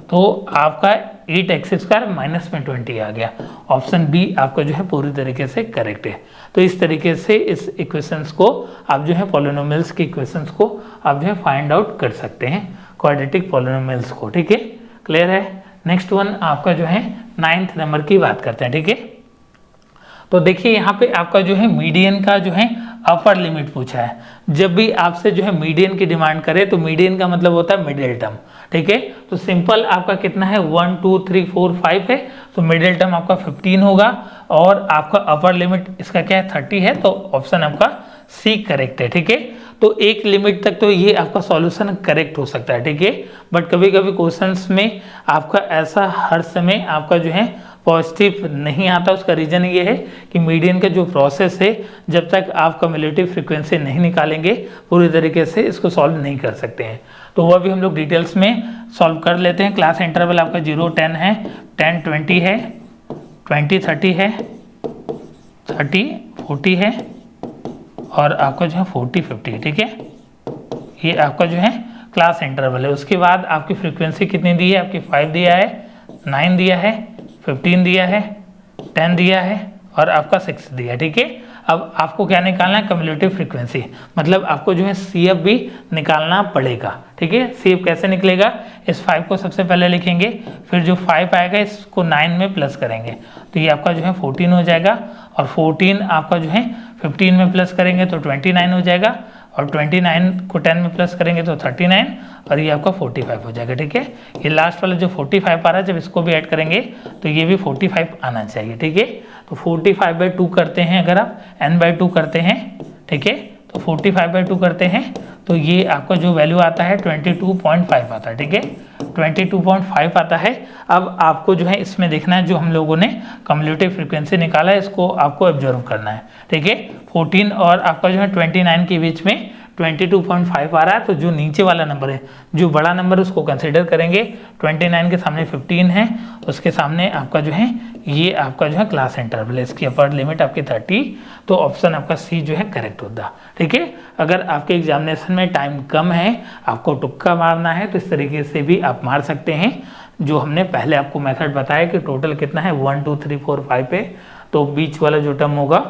तो आपका 8x² माइनस में 20 आ गया। ऑप्शन बी आपका जो है पूरी तरीके से करेक्ट है। तो इस तरीके से इस इक्वेशंस को आप जो है पॉलिनोमियल्स के इक्वेशंस को आप जो है फाइंड आउट कर सकते हैं, क्वाड्रेटिक पॉलिनोमियल्स को, ठीक है। क्लियर है। नेक्स्ट वन आपका जो है 9th नंबर की बात करते हैं, ठीक है। तो देखिए यहाँ पे आपका जो है मीडियन का जो है अपर लिमिट पूछा है। जब भी आपसे जो है मीडियन की डिमांड करे तो मीडियन का मतलब होता है मिडिल टर्म, ठीक है। तो सिंपल आपका कितना है 1 2 3 4 5 है, तो मिडिल टर्म आपका 15 होगा और आपका अपर लिमिट इसका क्या है 30 है, तो ऑप्शन आपका सी करेक्ट है, ठीक है। तो एक लिमिट तक तो ये आपका सॉल्यूशन करेक्ट हो सकता है, ठीक है। बट कभी कभी क्वेश्चंस में आपका ऐसा हर समय आपका जो है पॉजिटिव नहीं आता। उसका रीज़न ये है कि मीडियन का जो प्रोसेस है जब तक आप कम्युलेटिव फ्रीक्वेंसी नहीं निकालेंगे पूरी तरीके से इसको सॉल्व नहीं कर सकते हैं। तो वह भी हम लोग डिटेल्स में सॉल्व कर लेते हैं। क्लास इंटरवल आपका 0 10 है, 10 20 है, 20 30 है, 30 40 है और आपका जो है 40 50, ठीक है। ये आपका जो है क्लास इंटरवल है। उसके बाद आपकी फ्रीक्वेंसी कितनी दी है, आपकी 5 दिया है, 9 दिया है, 15 दिया है, 10 दिया है और आपका 6 दिया है, ठीक है। अब आपको क्या निकालना है कम्युलेटिव फ्रीक्वेंसी, मतलब आपको जो है CF भी निकालना पड़ेगा, ठीक है। CF कैसे निकलेगा, इस 5 को सबसे पहले लिखेंगे, फिर जो 5 आएगा इसको 9 में प्लस करेंगे तो ये आपका जो है 14 हो जाएगा और 14 आपका जो है 15 में प्लस करेंगे तो 29 हो जाएगा और 29 को 10 में प्लस करेंगे तो 39 और ये आपका 45 हो जाएगा। ठीक है, ये लास्ट वाला जो 45 आ रहा है जब इसको भी ऐड करेंगे तो ये भी 45 आना चाहिए। ठीक है, तो 45/2 करते हैं, अगर आप n/2 करते हैं, ठीक है, तो 45/2 करते हैं तो ये आपका जो वैल्यू आता है 22.5 आता है। ठीक है, 22.5 आता है। अब आपको जो है इसमें देखना है, जो हम लोगों ने कम्युलेटिव फ्रीक्वेंसी निकाला है इसको आपको ऑब्जर्व करना है। ठीक है, 14 और आपका जो है 29 के बीच में 22.5 आ रहा है, तो जो नीचे वाला नंबर है, जो बड़ा नंबर उसको कंसिडर करेंगे। 29 के सामने 15 है, उसके सामने आपका जो है ये आपका जो है क्लास इंटरवल है, इसकी अपर लिमिट आपकी 30, तो ऑप्शन आपका सी जो है करेक्ट होता। ठीक है, अगर आपके एग्जामिनेशन में टाइम कम है, आपको तुक्का मारना है, तो इस तरीके से भी आप मार सकते हैं। जो हमने पहले आपको मेथड बताया कि टोटल कितना है 1 2 3 4 5 पे, तो बीच वाला जो टर्म होगा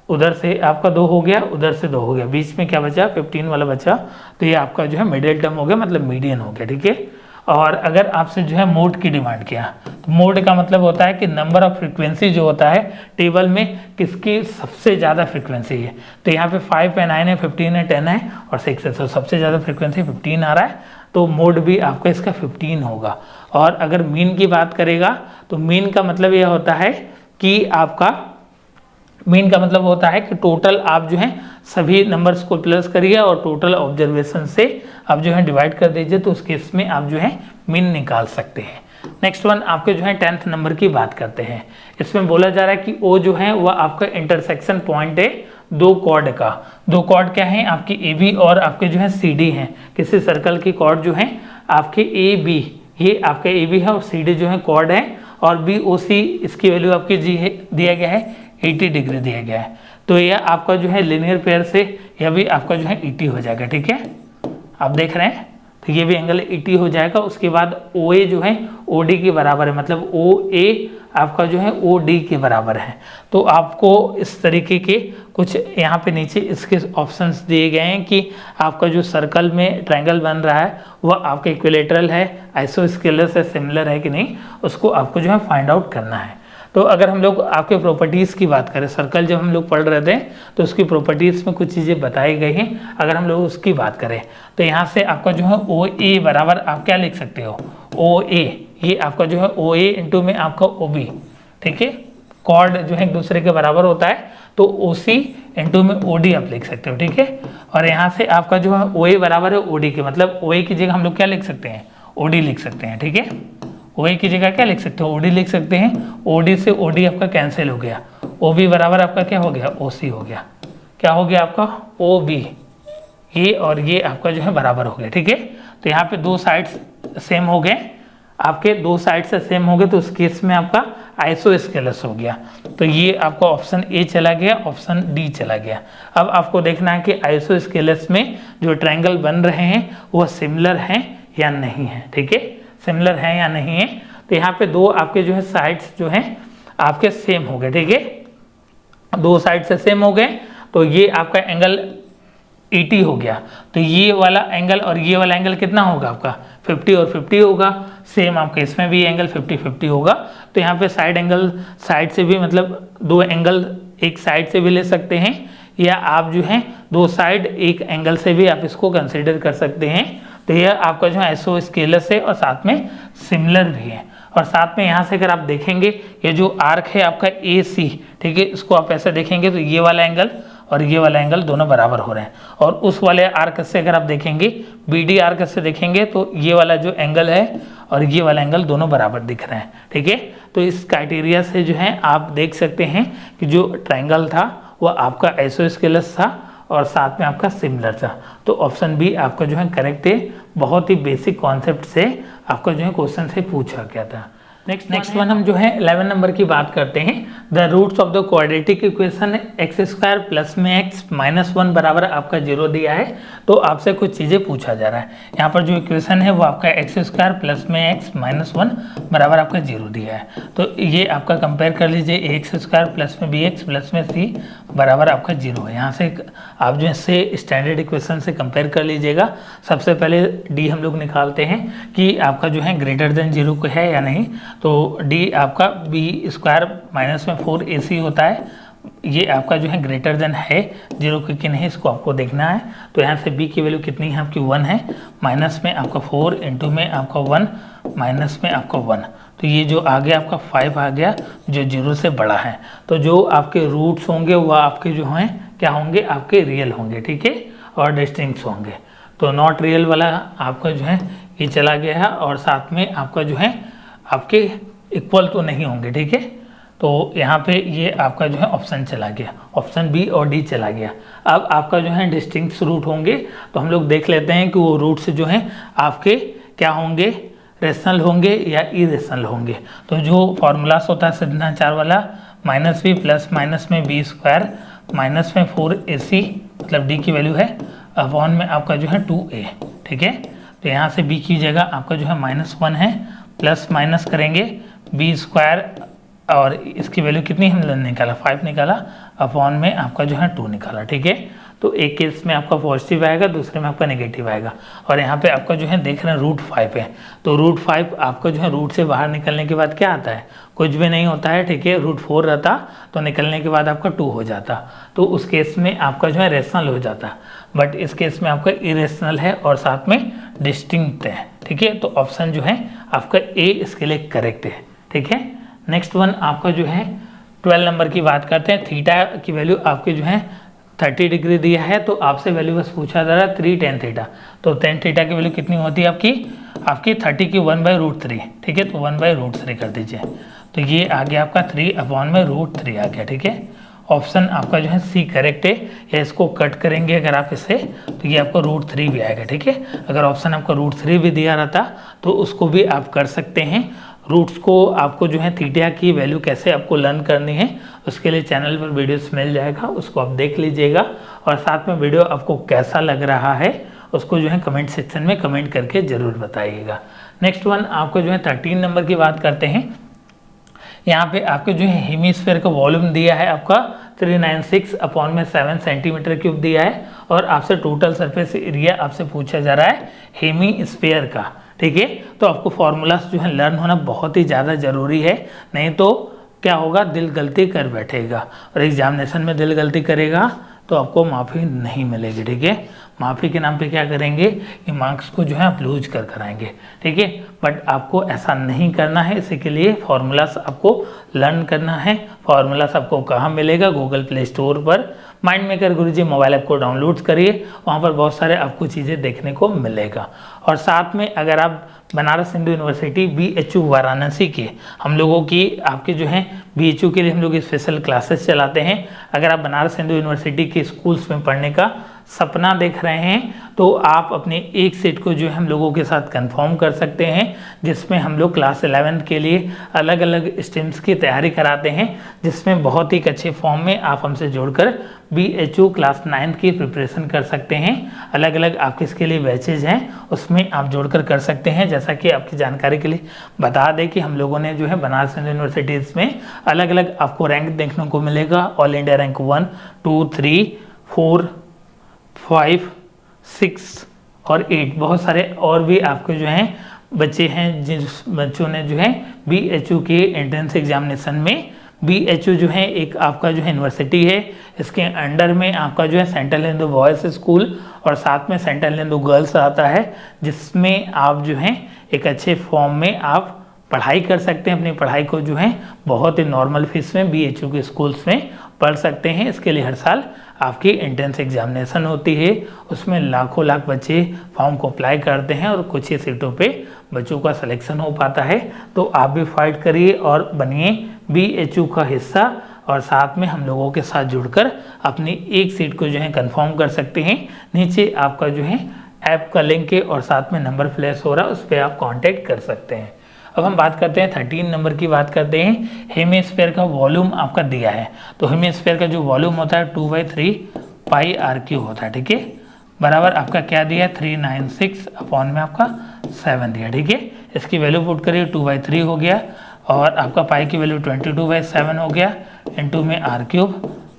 उधर से आपका 2 हो गया, उधर से 2 हो गया, बीच में क्या बचा 15 वाला बचा, तो ये आपका जो है मिडिल टर्म हो गया, मतलब मीडियन हो गया। ठीक है, और अगर आपसे जो है मोड की डिमांड किया, तो मोड का मतलब होता है कि नंबर ऑफ फ्रीक्वेंसी जो होता है टेबल में किसकी सबसे ज़्यादा फ्रीक्वेंसी है, तो यहाँ पे 5 है, 9 है, 15 है, 10 है और 6 है, तो सबसे ज़्यादा फ्रीक्वेंसी 15 आ रहा है, तो मोड भी आपका इसका 15 होगा। और अगर मीन की बात करेगा तो मीन का मतलब यह होता है कि आपका मीन का मतलब होता है कि टोटल आप जो है सभी नंबर्स को प्लस करिए और टोटल ऑब्जर्वेशन से आप जो है डिवाइड कर दीजिए, तो उस केस में आप जो है मीन निकाल सकते हैं। नेक्स्ट वन आपके जो है 10th नंबर की बात करते हैं। इसमें बोला जा रहा है कि ओ जो है वह आपका इंटरसेक्शन पॉइंट है दो कॉर्ड का। दो कॉर्ड क्या है आपकी ए बी और आपके जो है सी डी हैं। किसी सर्कल की कॉर्ड जो है आपके ए बी, ये आपका ए बी है और सी डी जो है कॉर्ड है, और बी ओ सी इसकी वैल्यू आपकी जी है दिया गया है 80 डिग्री दिया गया है, तो यह आपका जो है लिनियर पेयर से यह भी आपका जो है 80 हो जाएगा। ठीक है, आप देख रहे हैं, तो ये भी एंगल 80 हो जाएगा। उसके बाद ओ ए जो है ओ डी के बराबर है, मतलब ओ ए आपका जो है ओ डी के बराबर है। तो आपको इस तरीके के कुछ यहाँ पे नीचे इसके ऑप्शंस दिए गए हैं कि आपका जो सर्कल में ट्रायंगल बन रहा है वह आपका इक्विलेटरल है, आइसोस्केलर से सिमिलर है कि नहीं, उसको आपको जो है फाइंड आउट करना है। तो अगर हम लोग आपके प्रॉपर्टीज़ की बात करें, सर्कल जब हम लोग पढ़ रहे थे तो उसकी प्रॉपर्टीज़ में कुछ चीज़ें बताई गई हैं। अगर हम लोग उसकी बात करें तो यहाँ से आपका जो है ओ ए बराबर आप क्या लिख सकते हो, ओ ए, ये आपका जो है ओ ए इंटू में आपका ओ बी। ठीक है, कॉर्ड जो है एक दूसरे के बराबर होता है, तो ओ सी इंटू में ओ डी आप लिख सकते हो। ठीक है, और यहाँ से आपका जो है ओ ए बराबर है ओ डी के, मतलब ओ ए की जगह हम लोग क्या लिख सकते हैं, ओ डी लिख सकते हैं। ठीक है, ओ ए की जगह क्या लिख सकते हो, ओ डी लिख सकते हैं। ओ डी से ओ डी आपका कैंसिल हो गया, ओ बी बराबर आपका क्या हो गया, ओ सी हो गया। क्या हो गया आपका, ओ बी, ये और ये आपका जो है बराबर हो गया। ठीक है, तो यहाँ पे दो साइड्स सेम हो गए, आपके दो साइड से सेम हो गए, तो उस केस में आपका आइसोस्केलस हो गया। तो ये आपका ऑप्शन ए चला गया, ऑप्शन डी चला गया। अब आपको देखना है कि आइसोस्केलस में जो ट्रायंगल बन रहे हैं वो सिमिलर हैं या नहीं है। ठीक है, सिमिलर है या नहीं है, तो यहाँ पे दो आपके जो है साइड्स जो हैं आपके सेम हो गए। ठीक है, दो साइड से सेम हो गए, तो ये आपका एंगल 80 हो गया, तो ये वाला एंगल और ये वाला एंगल कितना होगा आपका 50 और 50 होगा। सेम आपके इसमें भी एंगल 50-50 होगा। तो यहाँ पे साइड एंगल साइड से भी, मतलब दो एंगल एक साइड से भी ले सकते हैं, या आप जो है दो साइड एक एंगल से भी आप इसको कंसिडर कर सकते हैं। तो यह आपका जो है आइसोस्केलस है और साथ में सिमिलर भी है। और साथ में यहाँ से अगर आप देखेंगे ये जो आर्क है आपका ए सी, ठीक है, इसको आप ऐसे देखेंगे तो ये वाला एंगल और ये वाला एंगल दोनों बराबर हो रहे हैं। और उस वाले आर्क से अगर आप देखेंगे बी डी आर्क से देखेंगे तो ये वाला जो एंगल है और ये वाला एंगल दोनों बराबर दिख रहे हैं। ठीक है, तो इस क्राइटेरिया से जो है आप देख सकते हैं कि जो ट्रायंगल था वह आपका आइसोस्केलस था और साथ में आपका सिमिलर था। तो ऑप्शन बी आपका जो है करेक्ट है। बहुत ही बेसिक कॉन्सेप्ट से आपका जो है क्वेश्चन से पूछा गया था। नेक्स्ट वन हम जो है 11 नंबर की बात करते हैं। The roots of the quadratic equation x square plus में एक्स माइनस 1 बराबर आपका 0 दिया है। तो आपसे कुछ चीज़ें पूछा जा रहा है। यहाँ पर जो इक्वेशन है वो आपका एक्स स्क्वायर प्लस में एक्स माइनस 1 बराबर आपका 0 दिया है। तो ये आपका कंपेयर कर लीजिए, एक्स स्क्वायर प्लस में बी एक्स प्लस में सी बराबर आपका 0 है। यहाँ से आप जो है स्टैंडर्ड इक्वेशन से कंपेयर कर लीजिएगा। सबसे पहले डी हम लोग निकालते हैं कि आपका जो है ग्रेटर देन 0 को है या नहीं। तो डी आपका बी स्क्वायर माइनस में 4ac होता है ये आपका जो है ग्रेटर देन है 0 कि नहीं, इसको आपको देखना है। तो यहाँ से b की वैल्यू कितनी है आपकी 1 है, माइनस में आपका 4 इंटू में आपका 1 माइनस में आपका 1, तो ये जो आ गया आपका 5 आ गया जो 0 से बड़ा है। तो जो आपके रूट्स होंगे वह आपके जो हैं क्या होंगे, आपके रियल होंगे, ठीक है, और डिस्टिंक्ट होंगे। तो नॉट रियल वाला आपका जो है ये चला गया है, और साथ में आपका जो है आपके इक्वल तो नहीं होंगे, ठीक है। तो यहाँ पे ये आपका जो है ऑप्शन चला गया, ऑप्शन बी और डी चला गया। अब आपका जो है डिस्टिंक्ट रूट होंगे, तो हम लोग देख लेते हैं कि वो रूट्स जो हैं आपके क्या होंगे, रेशनल होंगे या इरेशनल होंगे। तो जो फॉर्मूलास होता है सिद्धांत वाला, माइनस बी प्लस माइनस में बी स्क्वायर माइनस में 4ac, मतलब डी की वैल्यू है अपॉन में आपका जो है 2a, ठीक है। तो यहाँ से b की जगह आपका जो है -1 है, प्लस माइनस करेंगे बी स्क्वायर, और इसकी वैल्यू कितनी हमने निकाला 5 निकाला, अपॉन में आपका जो है 2 निकाला, ठीक है। तो एक केस में आपका पॉजिटिव आएगा, दूसरे में आपका नेगेटिव आएगा, और यहाँ पे आपका जो है देख रहे हैं √5 है। तो √5 आपका जो है रूट से बाहर निकलने के बाद क्या आता है, कुछ भी नहीं होता है, ठीक है। √4 रहता तो निकलने के बाद आपका 2 हो जाता, तो उस केस में आपका जो है रेशनल हो जाता। बट इस केस में आपका इरेशनल है और साथ में डिस्टिंक्ट है, ठीक है। तो ऑप्शन जो है आपका ए इसके लिए करेक्ट है, ठीक है। नेक्स्ट वन आपका जो है 12 नंबर की बात करते हैं। थीटा की वैल्यू आपके जो है 30 डिग्री दिया है, तो आपसे वैल्यू बस पूछा जा रहा है 3 tan थीटा। तो tan थीटा की वैल्यू कितनी होती है आपकी 30 की 1/√3, ठीक है। तो 1/√3 कर दीजिए, तो ये आ गया आपका 3 अपॉन में √3 आ गया, ठीक है। ऑप्शन आपका जो है सी करेक्ट है, या इसको कट करेंगे अगर आप इसे, तो ये आपका √3 भी आएगा, ठीक है। अगर ऑप्शन आपका √3 भी दिया रहता तो उसको भी आप कर सकते हैं। रूट्स को आपको जो है थीटा की वैल्यू कैसे आपको लर्न करनी है, उसके लिए चैनल पर वीडियोस मिल जाएगा, उसको आप देख लीजिएगा। और साथ में वीडियो आपको कैसा लग रहा है उसको जो है कमेंट सेक्शन में कमेंट करके ज़रूर बताइएगा। नेक्स्ट वन आपको जो है 13 नंबर की बात करते हैं। यहाँ पे आपके जो है हेमिस्फीयर का वॉल्यूम दिया है आपका 396 अपॉन में 7 सेंटीमीटर क्यूब दिया है, और आपसे टोटल सरफेस एरिया आपसे पूछा जा रहा है हेमिस्फीयर का, ठीक है। तो आपको फॉर्मूलास जो है लर्न होना बहुत ही ज़्यादा ज़रूरी है, नहीं तो क्या होगा, दिल गलती कर बैठेगा, और एग्जामिनेशन में दिल गलती करेगा तो आपको माफ़ी नहीं मिलेगी, ठीक है। माफ़ी के नाम पे क्या करेंगे कि मार्क्स को जो है आप लूज कर कराएंगे, ठीक है। बट आपको ऐसा नहीं करना है, इसी के लिए फॉर्मूलास आपको लर्न करना है। फॉर्मूलास आपको कहाँ मिलेगा, गूगल प्ले स्टोर पर माइंड मेकर गुरुजी मोबाइल ऐप को डाउनलोड करिए, वहाँ पर बहुत सारे आपको चीज़ें देखने को मिलेगा। और साथ में अगर आप बनारस हिंदू यूनिवर्सिटी BHU वाराणसी के हम लोगों की आपके जो है BHU के लिए हम लोग स्पेशल क्लासेस चलाते हैं। अगर आप बनारस हिंदू यूनिवर्सिटी के स्कूल्स में पढ़ने का सपना देख रहे हैं तो आप अपने एक सीट को जो है हम लोगों के साथ कंफर्म कर सकते हैं, जिसमें हम लोग क्लास 11 के लिए अलग अलग स्ट्रीम्स की तैयारी कराते हैं, जिसमें बहुत ही अच्छे फॉर्म में आप हमसे जोड़कर BHU क्लास 9 की प्रिपरेशन कर सकते हैं। अलग अलग आपके इसके लिए बैचेज हैं, उसमें आप जोड़कर कर सकते हैं। जैसा कि आपकी जानकारी के लिए बता दें कि हम लोगों ने जो है बनारस हिंदू यूनिवर्सिटीज़ में अलग अलग आपको रैंक देखने को मिलेगा, ऑल इंडिया रैंक 1, 2, 3, 4, 5, 6 और 8, बहुत सारे और भी आपके जो हैं बच्चे हैं जिस बच्चों ने जो है BHU के एंट्रेंस एग्जामिनेशन में, BHU जो है एक आपका जो है यूनिवर्सिटी है, इसके अंडर में आपका जो है सेंट्रल हिंदू बॉयज़ स्कूल और साथ में सेंट्रल हिंदू गर्ल्स आता है, जिसमें आप जो है एक अच्छे फॉर्म में आप पढ़ाई कर सकते हैं। अपनी पढ़ाई को जो है बहुत ही नॉर्मल फीस में BHU के स्कूल्स में पढ़ सकते हैं। इसके लिए हर साल आपकी एंट्रेंस एग्जामिनेशन होती है, उसमें लाखों लाख बच्चे फॉर्म को अप्लाई करते हैं और कुछ ही सीटों पे बच्चों का सिलेक्शन हो पाता है। तो आप भी फाइट करिए और बनिए BHU का हिस्सा, और साथ में हम लोगों के साथ जुड़कर अपनी एक सीट को जो है कंफर्म कर सकते हैं। नीचे आपका जो है ऐप का लिंक है और साथ में नंबर फ्लैश हो रहा है, उस पर आप कांटेक्ट कर सकते हैं। अब हम बात करते हैं 13 नंबर की बात करते हैं। हेमिस्फीयर का वॉल्यूम आपका दिया है, तो हेमिस्फीयर का जो वॉल्यूम होता है 2/3 पाई r³ होता है, ठीक है। बराबर आपका क्या दिया है 396 अपॉन में आपका 7 दिया, ठीक है। इसकी वैल्यू पुट करिए 2/3 हो गया, और आपका पाई की वैल्यू 22/7 हो गया, इंटू में r³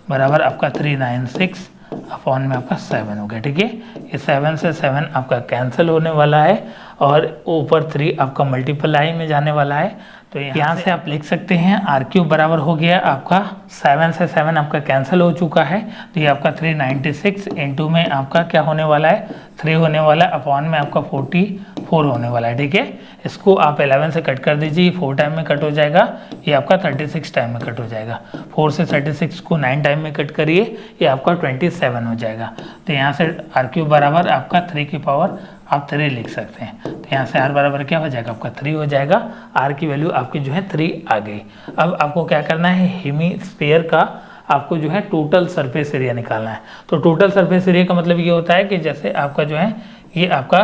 बराबर आपका 396 अपॉन में आपका 7 हो गया। ठीक है, ये 7 से 7 आपका कैंसिल होने वाला है और ऊपर 3 आपका मल्टीप्लाई में जाने वाला है। तो यहाँ से आप लिख सकते हैं आर क्यूब बराबर हो गया आपका 7 से 7 आपका कैंसिल हो चुका है, तो ये आपका 396 इंटू में आपका क्या होने वाला है 3 होने वाला है, अपॉन में आपका 44 होने वाला है। ठीक है, इसको आप 11 से कट कर दीजिए, 4 टाइम में कट हो जाएगा, ये आपका 36 टाइम में कट हो जाएगा। 4 से 36 को 9 टाइम में कट करिए, ये आपका 27 हो जाएगा। तो यहाँ से आर क्यूब बराबर आपका 3 की पावर आप 3 लिख सकते हैं। तो यहाँ से आर बराबर क्या हो जाएगा आपका 3 हो जाएगा, आर की वैल्यू आपकी जो है 3 आ गई। अब आपको क्या करना है, हेमीस्फीयर का आपको जो है टोटल सरफेस एरिया निकालना है। तो टोटल सरफेस एरिया का मतलब ये होता है कि जैसे आपका जो है ये आपका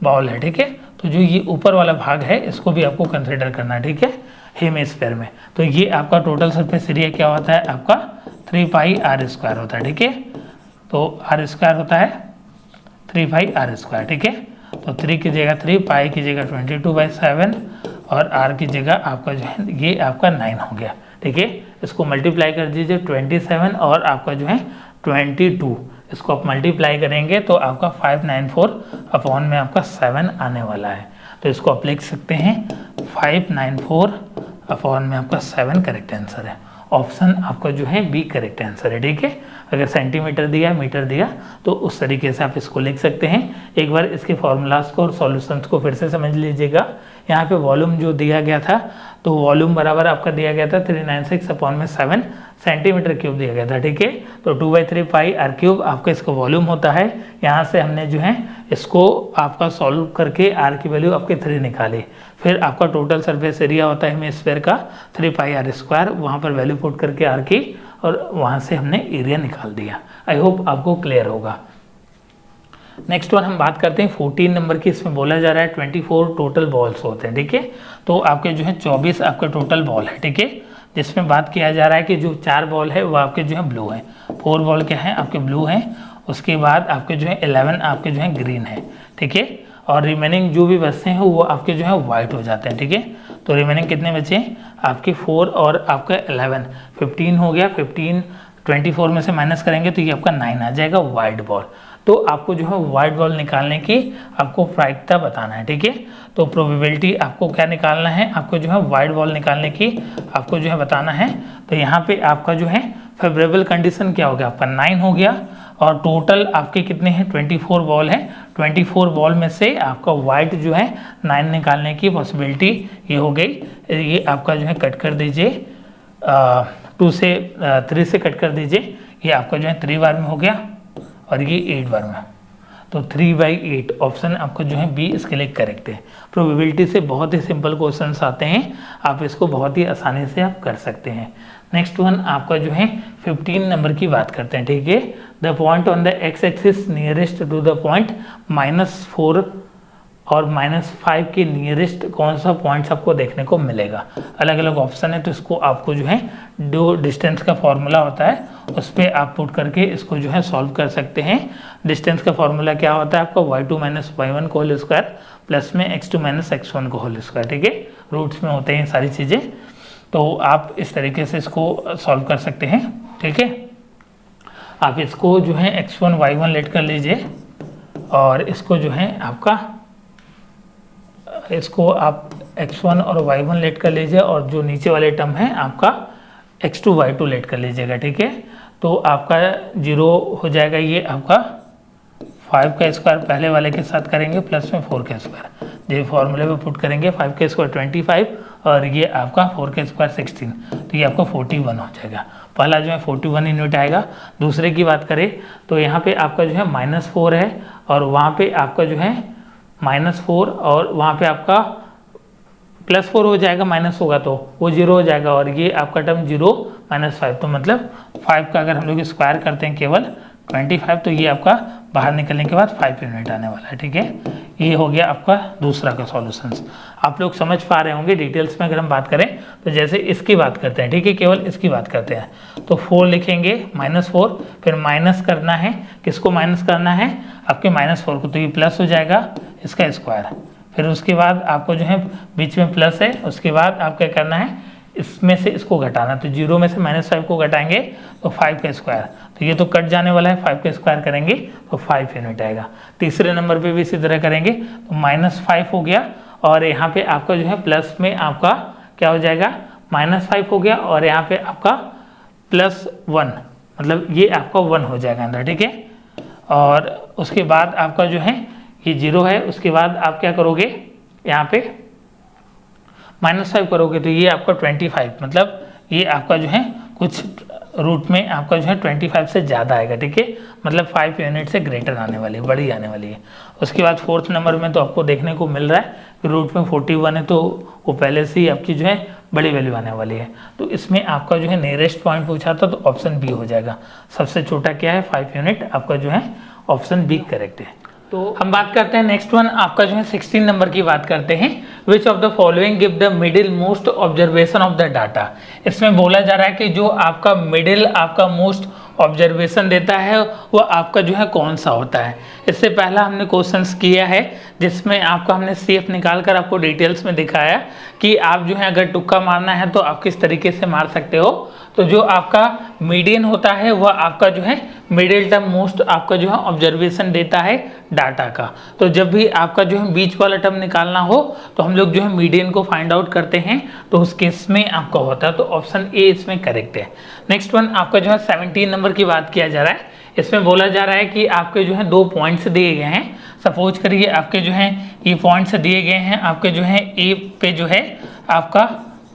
बॉल है, ठीक है, तो जो ये ऊपर वाला भाग है इसको भी आपको कंसिडर करना है। ठीक है, हेमीस्फीयर में तो ये आपका टोटल सरफेस एरिया क्या होता है आपका 3 पाई आर स्क्वायर होता है। ठीक है, तो आर स्क्वायर होता है 3 पाई आर स्क्वायर। ठीक है, तो 3 की जगह 3, पाई की जगह 22/7 और आर की जगह आपका जो है ये आपका 9 हो गया। ठीक है, इसको मल्टीप्लाई कर दीजिए 27 और आपका जो है 22, इसको आप मल्टीप्लाई करेंगे तो आपका 594 अपॉन में आपका 7 आने वाला है। तो इसको आप लिख सकते हैं 594 अपॉन में आपका 7 करेक्ट आंसर है। ऑप्शन आपका जो है बी करेक्ट आंसर है। ठीक है, अगर सेंटीमीटर दिया मीटर दिया तो उस तरीके से आप इसको लिख सकते हैं। एक बार इसके फॉर्मूलाज को और सॉल्यूशंस को फिर से समझ लीजिएगा। यहाँ पे वॉल्यूम जो दिया गया था तो वॉल्यूम बराबर आपका दिया गया था 396 अपॉन में 7 सेंटीमीटर क्यूब दिया गया था। ठीक है, तो 2/3 पाई आर क्यूब आपका इसका वॉल्यूम होता है। यहाँ से हमने जो है इसको आपका सॉल्व करके आर की वैल्यू आपके 3 निकाली, फिर आपका टोटल सरफेस एरिया होता है हेमीस्फीयर का 3 पाई आर स्क्वायर, वहाँ पर वैल्यू पुट करके आर की और वहाँ से हमने एरिया निकाल दिया। आई होप आपको क्लियर होगा। नेक्स्ट वन हम बात करते हैं 14 नंबर की। इसमें बोला जा रहा है 24 टोटल बॉल्स होते हैं। ठीक है, तो आपके जो है 24 आपका टोटल बॉल है। ठीक है, जिसमें बात किया जा रहा है कि जो 4 बॉल है वो आपके जो है ब्लू है, 4 बॉल क्या है आपके ब्लू हैं, उसके बाद आपके जो है 11 आपके जो है ग्रीन है। ठीक है, और रिमेनिंग जो भी बचते हैं वो आपके जो है वाइट हो जाते हैं। ठीक है, तो रिमेनिंग कितने बचे आपके 4 और आपका 11, 15 हो गया। 15 24 में से माइनस करेंगे तो ये आपका 9 आ जाएगा वाइट बॉल। तो आपको जो है वाइट बॉल निकालने की आपको प्रायिकता बताना है। ठीक है, तो प्रोबेबिलिटी आपको क्या निकालना है, आपको जो है वाइट बॉल निकालने की आपको जो है बताना है। तो यहाँ पे आपका जो है फेवरेबल कंडीशन क्या हो गया आपका 9 हो गया, और टोटल आपके कितने हैं 24 बॉल है। 24 बॉल में से आपका वाइट जो है 9 निकालने की पॉसिबिलिटी ये हो गई। ये आपका जो है कट कर दीजिए 2 से 3 से कट कर दीजिए, ये आपका जो है 3 बार में हो गया और ये 8 बार में, तो 3/8 ऑप्शन आपको जो है बी इसके लिए करेक्ट है। प्रोबेबिलिटी से बहुत ही सिंपल क्वेश्चंस आते हैं, आप इसको बहुत ही आसानी से आप कर सकते हैं। नेक्स्ट वन आपका जो है 15 नंबर की बात करते हैं। ठीक है, the point on the x axis nearest to the point -4 और -5 के नियरेस्ट कौन सा पॉइंट्स आपको देखने को मिलेगा। अलग अलग ऑप्शन है, तो इसको आपको जो है दो डिस्टेंस का फॉर्मूला होता है उस पर आप पुट करके इसको जो है सॉल्व कर सकते हैं। डिस्टेंस का फॉर्मूला क्या होता है आपका y2 - y1 को होल स्क्वायर प्लस में x2 - x1 को होल स्क्वायर। ठीक है, रूट्स में होते हैं सारी चीज़ें, तो आप इस तरीके से इसको सॉल्व कर सकते हैं। ठीक है, आप इसको जो है x1 y1 लेट कर लीजिए और इसको जो है आपका इसको आप x1 और y1 लेट कर लीजिए और जो नीचे वाले टर्म है आपका x2 y2 लेट कर लीजिएगा। ठीक है, तो आपका 0 हो जाएगा, ये आपका 5 का स्क्वायर पहले वाले के साथ करेंगे प्लस में 4 का स्क्वायर, ये फॉर्मूले में पुट करेंगे 5 का स्क्वायर 25 और ये आपका 4 का स्क्वायर 16, तो ये आपका 41 हो जाएगा। पहला जो है 41 यूनिट आएगा। दूसरे की बात करें तो यहाँ पे आपका जो है -4 है और वहाँ पे आपका जो है -4 और वहाँ पे आपका +4 हो जाएगा, माइनस होगा तो वो 0 हो जाएगा और ये आपका टर्म 0 -5, तो मतलब 5 का अगर हम लोग स्क्वायर करते हैं केवल 25, तो ये आपका बाहर निकलने के बाद 5 यूनिट आने वाला है। ठीक है, ये हो गया आपका दूसरा का सॉल्यूशंस। आप लोग समझ पा रहे होंगे। डिटेल्स में अगर हम बात करें तो जैसे इसकी बात करते हैं, ठीक है, केवल इसकी बात करते हैं तो 4 लिखेंगे -4, फिर माइनस करना है, किसको माइनस करना है आपके -4 को, तो ये प्लस हो जाएगा इसका स्क्वायर, फिर उसके बाद आपको जो है बीच में प्लस है, उसके बाद आप क्या करना है इसमें से इसको घटाना, तो 0 में से -5 को घटाएंगे तो 5 का स्क्वायर, तो ये तो कट जाने वाला है, 5 का स्क्वायर करेंगे तो 5 यूनिट आएगा। तीसरे नंबर पे भी इसी तरह करेंगे तो -5 हो गया, और यहाँ पे आपका जो है प्लस में आपका क्या हो जाएगा, -5 हो गया, और यहाँ पे आपका +1, मतलब ये आपका 1 हो जाएगा अंदर, ठीक है। और उसके बाद आपका जो है ये 0 है, उसके बाद आप क्या करोगे, यहाँ पे -5 करोगे तो ये आपका 25, मतलब ये आपका जो है कुछ रूट में आपका जो है 25 से ज़्यादा आएगा, ठीक है, मतलब 5 यूनिट से ग्रेटर आने वाली है, बड़ी आने वाली है। उसके बाद 4th नंबर में तो आपको देखने को मिल रहा है कि रूट में 41 है, तो वो पहले से ही आपकी जो है बड़ी वैल्यू आने वाली है। तो इसमें आपका जो है नियरेस्ट पॉइंट पूछा था तो ऑप्शन बी हो जाएगा। सबसे छोटा क्या है, 5 यूनिट, आपका जो है ऑप्शन बी करेक्ट है। तो हम बात करते हैं नेक्स्ट वन, आपका जो है 16 नंबर की बात करते हैं। Which of the following give the middle most observation of the data. इसमें बोला जा रहा है कि जो आपका मिडिल आपका मोस्ट ऑब्जर्वेशन देता है वो आपका जो है कौन सा होता है। इससे पहला हमने क्वेश्चंस किया है जिसमें आपका हमने CF निकाल कर आपको डिटेल्स में दिखाया कि आप जो है अगर तुक्का मारना है तो आप किस तरीके से मार सकते हो। तो जो आपका मीडियन होता है वह आपका जो है मिडिल टर्म मोस्ट आपका जो है ऑब्जर्वेशन देता है डाटा का। तो जब भी आपका जो है बीच वाला टर्म निकालना हो तो हम लोग जो है मीडियन को फाइंड आउट करते हैं, तो उस केस में आपका होता है, तो ऑप्शन ए इसमें करेक्ट है। नेक्स्ट वन आपका जो है 17 नंबर की बात किया जा रहा है। इसमें बोला जा रहा है कि आपके जो है 2 पॉइंट्स दिए गए हैं। सपोज करिए आपके जो है ये पॉइंट्स दिए गए हैं, आपके जो है ए पे जो है आपका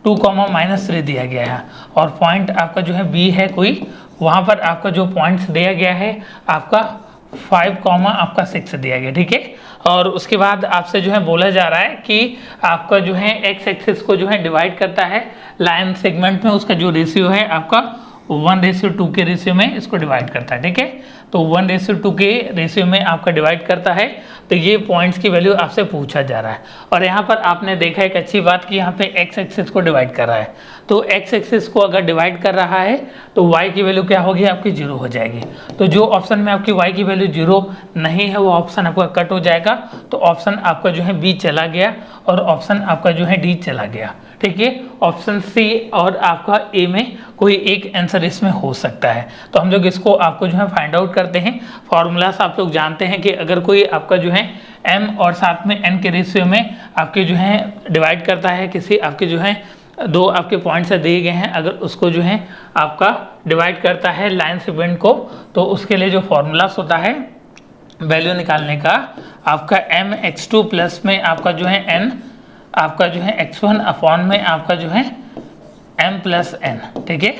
2, -3 दिया गया है, और पॉइंट आपका जो है बी है कोई, वहाँ पर आपका जो पॉइंट्स दिया गया है आपका 5, आपका 6 दिया गया, ठीक है। और उसके बाद आपसे जो है बोला जा रहा है कि आपका जो है एक्स एक्सिस को जो है डिवाइड करता है लाइन सेगमेंट में, उसका जो रेशियो है आपका 1:2 के रेशियो में इसको डिवाइड करता है, ठीक है। तो 1:2 के रेशियो में आपका डिवाइड करता है। तो ये पॉइंट्स की वैल्यू आपसे पूछा जा रहा है, और यहाँ पर आपने देखा एक अच्छी बात कि यहाँ पे एक्स एक्सिस को डिवाइड कर रहा है। तो एक्स एक्सिस को अगर डिवाइड कर रहा है तो वाई की वैल्यू क्या होगी, आपकी 0 हो जाएगी। तो जो ऑप्शन में आपकी वाई की वैल्यू 0 नहीं है वो ऑप्शन आपका कट हो जाएगा। तो ऑप्शन आपका जो है बी चला गया, और ऑप्शन आपका जो है डी चला गया, ठीक है। ऑप्शन सी और आपका ए में कोई एक आंसर इसमें हो सकता है। तो हम लोग इसको आपको जो है फाइंड आउट करते हैं। फॉर्मूलास आप लोग जानते हैं कि अगर कोई आपका जो है m और साथ में n के रेशियो में आपके जो है डिवाइड करता है, किसी आपके जो है 2 आपके पॉइंट से दिए गए हैं, अगर उसको जो है आपका डिवाइड करता है लाइन सेगमेंट को, तो उसके लिए जो फॉर्मूलास होता है वैल्यू निकालने का, आपका mx2 प्लस में आपका जो है n आपका जो है x1 अपॉन में आपका जो है m प्लस n, ठीक है।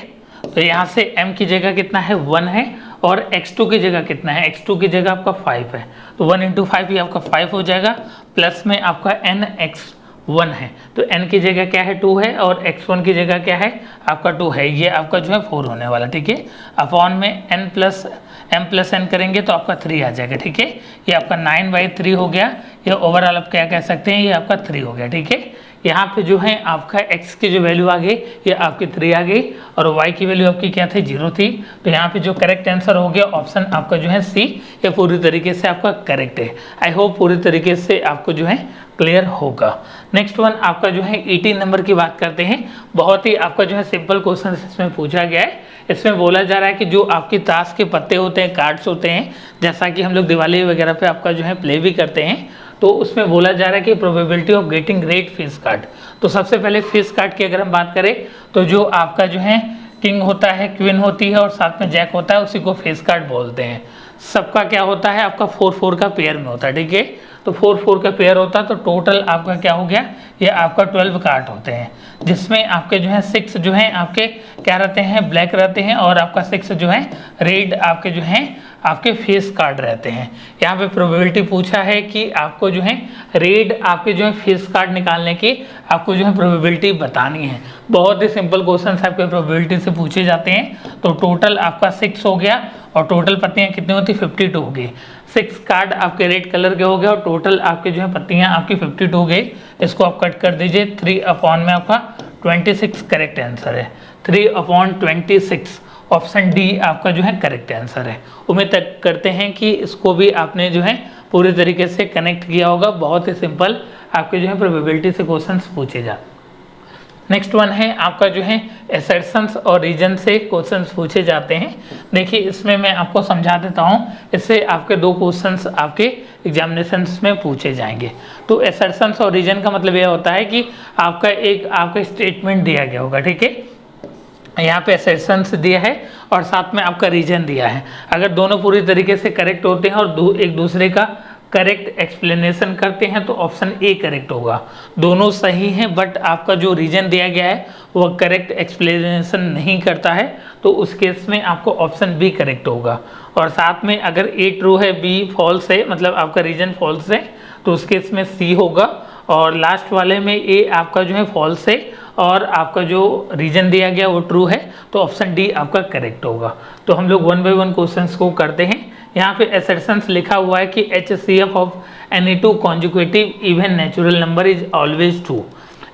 तो यहाँ से m की जगह कितना है 1 है, और x2 की जगह कितना है, x2 की जगह आपका 5 है, तो 1 × 5 ये आपका 5 हो जाएगा, प्लस में आपका n x1 है, तो n की जगह क्या है 2 है, और x1 की जगह क्या है आपका 2 है, ये आपका जो है 4 होने वाला, ठीक है। अपॉन में m प्लस n करेंगे तो आपका 3 आ जाएगा, ठीक है। ये आपका 9/3 हो गया, ये ओवरऑल आप क्या कह सकते हैं, ये आपका 3 हो गया, ठीक है। यहाँ पे जो है आपका x की जो वैल्यू आ गई ये आपकी 3 आ गई, और y की वैल्यू आपकी क्या थी 0 थी। तो यहाँ पे जो करेक्ट आंसर हो गया ऑप्शन आपका जो है सी, ये पूरी तरीके से आपका करेक्ट है। आई होप पूरी तरीके से आपको जो है क्लियर होगा। नेक्स्ट वन आपका जो है 18 नंबर की बात करते हैं। बहुत ही आपका जो है सिंपल क्वेश्चन इसमें पूछा गया है। इसमें बोला जा रहा है कि जो आपकी ताश के पत्ते होते हैं, कार्ड्स होते हैं, जैसा कि हम लोग दिवाली वगैरह पे आपका जो है प्ले भी करते हैं, तो उसमें बोला जा रहा है कि probability of getting great fish card. तो सबसे पहले फिश कार्ड की अगर हम बात करें तो जो आपका जो है किंग होता है, क्वीन होती है और साथ में जैक होता है, उसी को फिश कार्ड बोलते हैं। सबका क्या होता है आपका 4-4 का पेयर में होता है, ठीक है। तो 4-4 का पेयर होता है, तो टोटल आपका क्या हो गया, ये आपका 12 कार्ड होते हैं, जिसमें आपके जो है 6 जो है आपके क्या रहते हैं, ब्लैक रहते हैं, और आपका 6 जो है रेड आपके जो है आपके फेस कार्ड रहते हैं। यहाँ पे प्रोबेबिलिटी पूछा है कि आपको जो है रेड आपके जो है फेस कार्ड निकालने की आपको जो है प्रोबेबिलिटी बतानी है। बहुत ही सिंपल क्वेश्चन आपके प्रोबेबिलिटी से पूछे जाते हैं। तो टोटल आपका 6 हो गया, और टोटल पत्तियाँ कितनी होती 52 हो गई। 6 कार्ड आपके रेड कलर के हो गए, और टोटल आपके जो है पत्तियाँ आपकी 52 हो गई। इसको आप कट कर दीजिए, 3/में आपका 26 करेक्ट आंसर है। 3/26 ऑप्शन डी आपका जो है करेक्ट आंसर है। उम्मीद करते हैं कि इसको भी आपने जो है पूरी तरीके से कनेक्ट किया होगा। बहुत ही सिंपल आपके जो है प्रोबेबिलिटी से क्वेश्चंस पूछे जाते। नेक्स्ट वन है आपका जो है एसर्शंस और रीजन से क्वेश्चंस पूछे जाते हैं। देखिए इसमें मैं आपको समझा देता हूँ, इससे आपके दो क्वेश्चंस आपके एग्जामिनेशंस में पूछे जाएंगे। तो एसर्शंस और रीजन का मतलब यह होता है कि आपका स्टेटमेंट दिया गया होगा, ठीक है। यहाँ पे एसर्शंस दिया है और साथ में आपका रीजन दिया है। अगर दोनों पूरी तरीके से करेक्ट होते हैं और एक दूसरे का करेक्ट एक्सप्लेनेशन करते हैं तो ऑप्शन ए करेक्ट होगा। दोनों सही हैं बट आपका जो रीजन दिया गया है वह करेक्ट एक्सप्लेनेशन नहीं करता है, तो उस केस में आपको ऑप्शन बी करेक्ट होगा। और साथ में अगर ए ट्रू है बी फॉल्स है, मतलब आपका रीजन फॉल्स है, तो उस केस में सी होगा। और लास्ट वाले में ए आपका जो है फॉल्स है और आपका जो रीजन दिया गया वो ट्रू है, तो ऑप्शन डी आपका करेक्ट होगा। तो हम लोग 1 बाय 1 क्वेश्चंस को करते हैं। यहाँ पे एसर्शंस लिखा हुआ है कि HCF of any two conjugative even natural number is always true.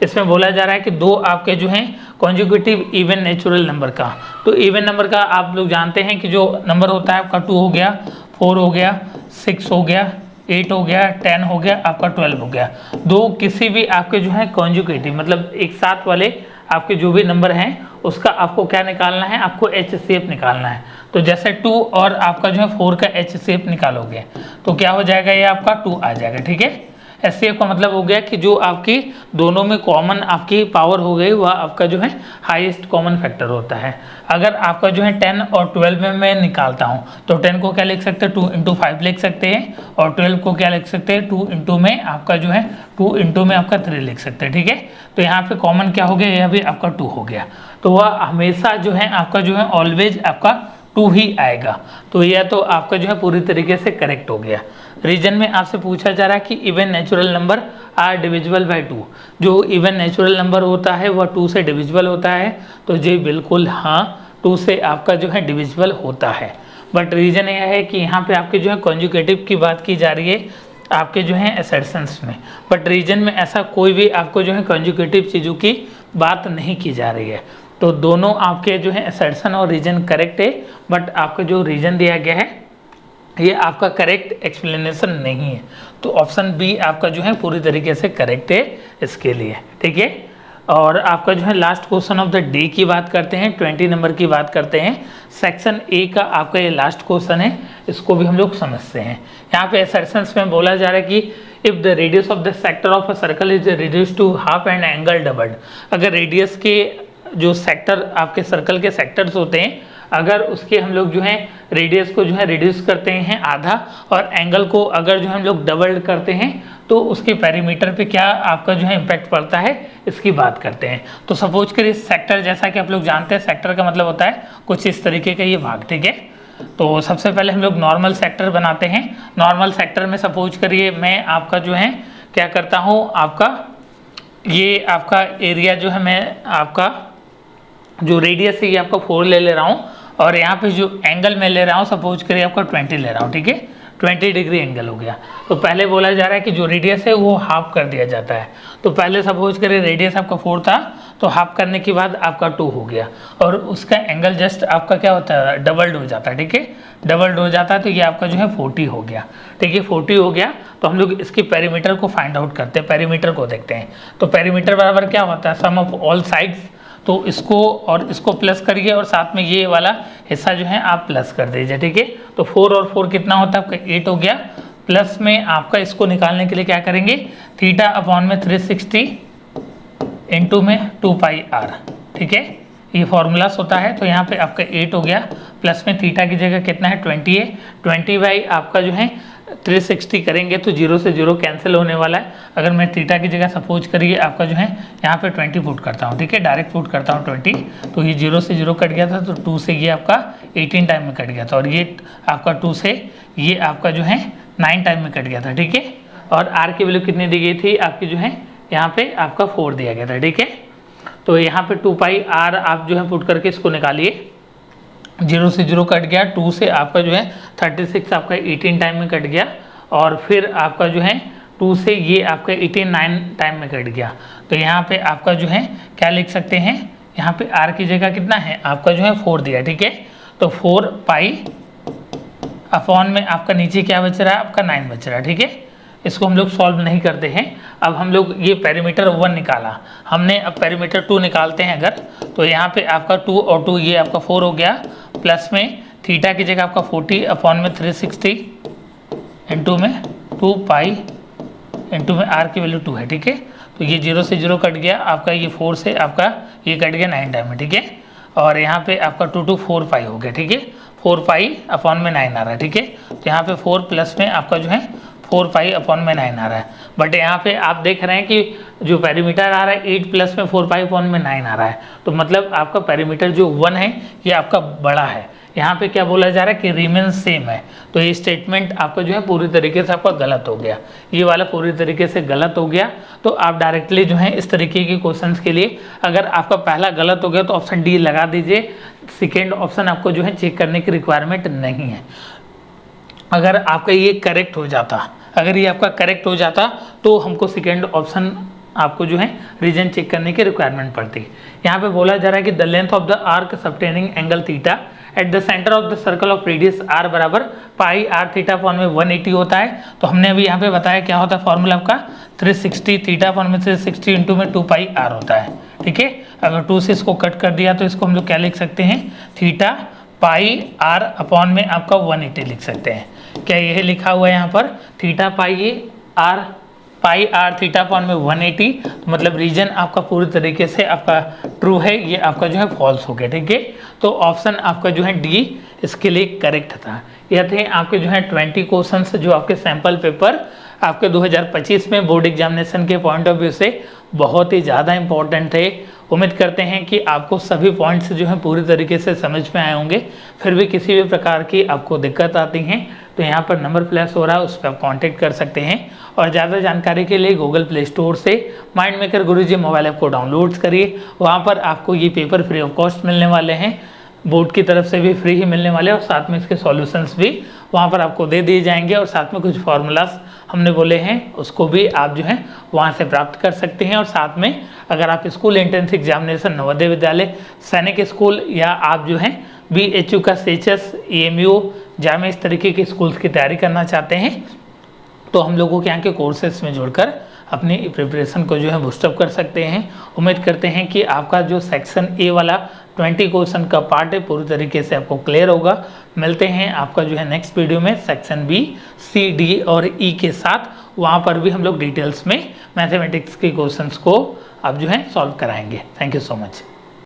इसमें बोला जा रहा है कि दो आपके जो हैं कॉन्जुगेटिव इवन नेचुरल नंबर का, तो इवन नंबर का आप लोग जानते हैं कि जो नंबर होता है आपका 2 हो गया, 4 हो गया, 6 हो गया, 8 हो गया, 10 हो गया, आपका 12 हो गया। दो किसी भी आपके जो है कॉन्जुगेटिव मतलब एक साथ वाले आपके जो भी नंबर हैं उसका आपको क्या निकालना है, आपको HCF निकालना है। तो जैसे 2 और आपका जो है 4 का HCF निकालोगे तो क्या हो जाएगा, ये आपका 2 आ जाएगा, ठीक है। HCF का मतलब हो गया कि जो आपकी दोनों में कॉमन आपकी पावर हो गई वह आपका जो है हाईएस्ट कॉमन फैक्टर होता है। अगर आपका जो है 10 और 12 में मैं निकालता हूँ तो 10 को क्या लिख सकते हैं, 2 × 5 लिख सकते हैं, और 12 को क्या लिख सकते हैं, 2 × में आपका जो है 2 × में आपका 3 लिख सकते हैं, ठीक है। तो यहाँ पे कॉमन क्या हो गया, यह भी आपका 2 हो गया। तो वह हमेशा जो है आपका जो है ऑलवेज आपका 2 ही आएगा। तो यह तो आपका जो है पूरी तरीके से करेक्ट हो गया। रीजन में आपसे पूछा जा रहा है कि even natural number are divisible by 2। जो इवन नेचुरल नंबर होता है वह 2 से डिविजिबल होता है, तो जी बिल्कुल हाँ 2 से आपका जो है डिविजिबल होता है। बट रीजन यह है कि यहाँ पे आपके जो है कॉन्जुगेटिव की बात की जा रही है आपके जो है एसर्शंस में, बट रीजन में ऐसा कोई भी आपको जो है कॉन्जुगेटिव चीज़ों की बात नहीं की जा रही है। तो दोनों आपके जो है एसर्शन और रीजन करेक्ट है, बट आपका जो रीजन दिया गया है ये आपका करेक्ट एक्सप्लेनेशन नहीं है। तो ऑप्शन बी आपका जो है पूरी तरीके से करेक्ट है इसके लिए, ठीक है। और आपका जो है last question of the day की बात करते हैं, 20 नंबर की बात करते हैं। सेक्शन ए का आपका ये लास्ट क्वेश्चन है, इसको भी हम लोग समझते हैं। यहाँ पे एसर्शंस में बोला जा रहा है कि if the radius of the sector of a circle is reduce to half and angle doubled. अगर रेडियस के जो सेक्टर आपके सर्कल के सेक्टर्स होते हैं, अगर उसके हम लोग जो है रेडियस को जो है रिड्यूस करते हैं आधा और एंगल को अगर जो हम लोग डबल करते हैं तो उसके पेरीमीटर पे क्या आपका जो है इम्पैक्ट पड़ता है, इसकी बात करते हैं। तो सपोज करिए सेक्टर, जैसा कि आप लोग जानते हैं सेक्टर का मतलब होता है कुछ इस तरीके का ये भाग, ठीक है। तो सबसे पहले हम लोग नॉर्मल सेक्टर बनाते हैं। नॉर्मल सेक्टर में सपोज करिए मैं आपका जो है क्या करता हूँ, आपका ये आपका एरिया जो है मैं आपका जो रेडियस है ये आपका 4 ले रहा हूँ और यहाँ पे जो एंगल मैं ले रहा हूँ सपोज करिए आपका 20 ले रहा हूँ, ठीक है। 20 डिग्री एंगल हो गया। तो पहले बोला जा रहा है कि जो रेडियस है वो हाफ कर दिया जाता है। तो पहले सपोज करिए रेडियस आपका 4 था तो हाफ करने के बाद आपका 2 हो गया और उसका एंगल जस्ट आपका क्या होता है, डबल्ड हो जाता है, ठीक है। डबल्ड हो जाता है तो ये आपका जो है 40 हो गया, ठीक है। 40 हो गया तो हम लोग इसकी पेरीमीटर को फाइंड आउट करते हैं, पेरीमीटर को देखते हैं। तो पेरीमीटर बराबर क्या होता है, सम ऑफ ऑल साइड्स। तो इसको और इसको प्लस करिए और साथ में ये वाला हिस्सा जो है आप प्लस कर दीजिए, ठीक है। तो 4 और 4 कितना होता है आपका 8 हो गया। प्लस में आपका इसको निकालने के लिए क्या करेंगे, थीटा अपॉन में 360 इंटू में 2πr, ठीक है। ये फॉर्मूलास होता है। तो यहाँ पे आपका 8 हो गया, प्लस में थीटा की जगह कितना है 20 है, 20 बाई आपका जो है 360 करेंगे तो 0 से 0 कैंसिल होने वाला है। अगर मैं थीटा की जगह सपोज करिए आपका जो है यहाँ पे 20 पुट करता हूँ, ठीक है, डायरेक्ट पुट करता हूँ 20, तो ये 0 से 0 कट गया था तो 2 से ये आपका 18 टाइम में कट गया था और ये आपका 2 से ये आपका जो है 9 टाइम में कट गया था, ठीक है। और आर की वैल्यू कितनी दी गई थी आपकी जो है यहाँ पे आपका 4 दिया गया था, ठीक है। तो यहाँ पे 2πr आप जो है पुट करके इसको निकालिए, 0 से 0 कट गया, 2 से आपका जो है 36 आपका 18 टाइम में कट गया और फिर आपका जो है 2 से ये आपका 89 टाइम में कट गया। तो यहाँ पे आपका जो है क्या लिख सकते हैं, यहाँ पे r की जगह कितना है आपका जो है 4 दिया, ठीक है। तो 4 पाई अपॉन में आपका नीचे क्या बच रहा है आपका 9 बच रहा है, ठीक है। इसको हम लोग सॉल्व नहीं करते हैं। अब हम लोग ये पेरीमीटर 1 निकाला हमने, अब पेरीमीटर 2 निकालते हैं अगर, तो यहाँ पे आपका 2 और 2 ये आपका 4 हो गया, प्लस में थीटा की जगह आपका 40 अपॉन में 360 इंटू में 2 पाई इंटू में आर की वैल्यू 2 है, ठीक है। तो ये 0 से 0 कट गया आपका, ये 4 से आपका ये कट गया 9 टाइम में, ठीक है। और यहाँ पे आपका 2 2 4 पाई हो गया, ठीक है। 4 पाई अपॉन में 9 आ रहा है, ठीक है। तो यहाँ पे 4 प्लस में आपका जो है 4 पाई अपॉन में 9 आ रहा है। बट यहाँ पे आप देख रहे हैं कि जो पेरीमीटर आ रहा है 8 प्लस में 4 पाई अपॉन में 9 आ रहा है, तो मतलब आपका पेरीमीटर जो 1 है ये आपका बड़ा है। यहाँ पे क्या बोला जा रहा है कि रिमेन सेम है, तो ये स्टेटमेंट आपका जो है पूरी तरीके से आपका गलत हो गया, ये वाला पूरी तरीके से गलत हो गया। तो आप डायरेक्टली जो है इस तरीके के क्वेश्चंस के लिए अगर आपका पहला गलत हो गया तो ऑप्शन डी लगा दीजिए, सेकेंड ऑप्शन आपको जो है चेक करने की रिक्वायरमेंट नहीं है। अगर आपका ये करेक्ट हो जाता, अगर ये आपका करेक्ट हो जाता तो हमको सेकेंड ऑप्शन आपको जो है रीजन चेक करने की रिक्वायरमेंट पड़ती। यहाँ पे बोला जा रहा है कि the length of the arc subtending angle theta at the centre of the circle of radius r बराबर पाई आर थीटा अपॉन में 180 होता है। तो हमने अभी यहाँ पे बताया क्या होता है फॉर्मूला आपका 360 थीटा अपॉन में 360 इंटू में 2 पाई आर होता है, ठीक है। अगर 2 से इसको कट कर दिया तो इसको हम लोग क्या लिख सकते हैं, थीटा पाई आर अपॉन में आपका 180 लिख सकते हैं। क्या यह लिखा हुआ है यहाँ पर, theta pi r theta upon में 180, तो मतलब रीजन आपका पूरी तरीके से आपका ट्रू है, ये आपका जो है फॉल्स हो गया, ठीक है। तो ऑप्शन आपका जो है डी इसके लिए करेक्ट था। यह थे आपके जो है 20 क्वेश्चंस जो आपके सैम्पल पेपर आपके 2025 में बोर्ड एग्जामिनेशन के पॉइंट ऑफ व्यू से बहुत ही ज़्यादा इंपॉर्टेंट थे। उम्मीद करते हैं कि आपको सभी पॉइंट्स जो हैं पूरी तरीके से समझ में आए होंगे। फिर भी किसी भी प्रकार की आपको दिक्कत आती हैं तो यहाँ पर नंबर फ्लैश हो रहा है, उस पर आप कांटेक्ट कर सकते हैं। और ज़्यादा जानकारी के लिए गूगल प्ले स्टोर से माइंड मेकर गुरुजी मोबाइल ऐप को डाउनलोड करिए। वहाँ पर आपको ये पेपर फ्री ऑफ कॉस्ट मिलने वाले हैं, बोर्ड की तरफ से भी फ्री ही मिलने वाले हैं, और साथ में इसके सॉल्यूशंस भी वहाँ पर आपको दे दिए जाएंगे। और साथ में कुछ फार्मूलाज हमने बोले हैं उसको भी आप जो है वहाँ से प्राप्त कर सकते हैं। और साथ में अगर आप school entrance examination Navodaya Vidyalaya, सैनिक स्कूल, या आप जो है BHU का सेचस, EMU, जामे, इस तरीके के स्कूल्स की तैयारी करना चाहते हैं तो हम लोगों के यहाँ के कोर्सेस में जुड़कर अपनी प्रिपरेशन को जो है बूस्टअप कर सकते हैं। उम्मीद करते हैं कि आपका जो सेक्शन ए वाला 20 क्वेश्चन का पार्ट है पूरी तरीके से आपको क्लियर होगा। मिलते हैं आपका जो है नेक्स्ट वीडियो में सेक्शन बी, सी, डी और ई के साथ। वहाँ पर भी हम लोग डिटेल्स में मैथमेटिक्स के क्वेश्चंस को अब जो है सॉल्व कराएंगे। Thank you so much.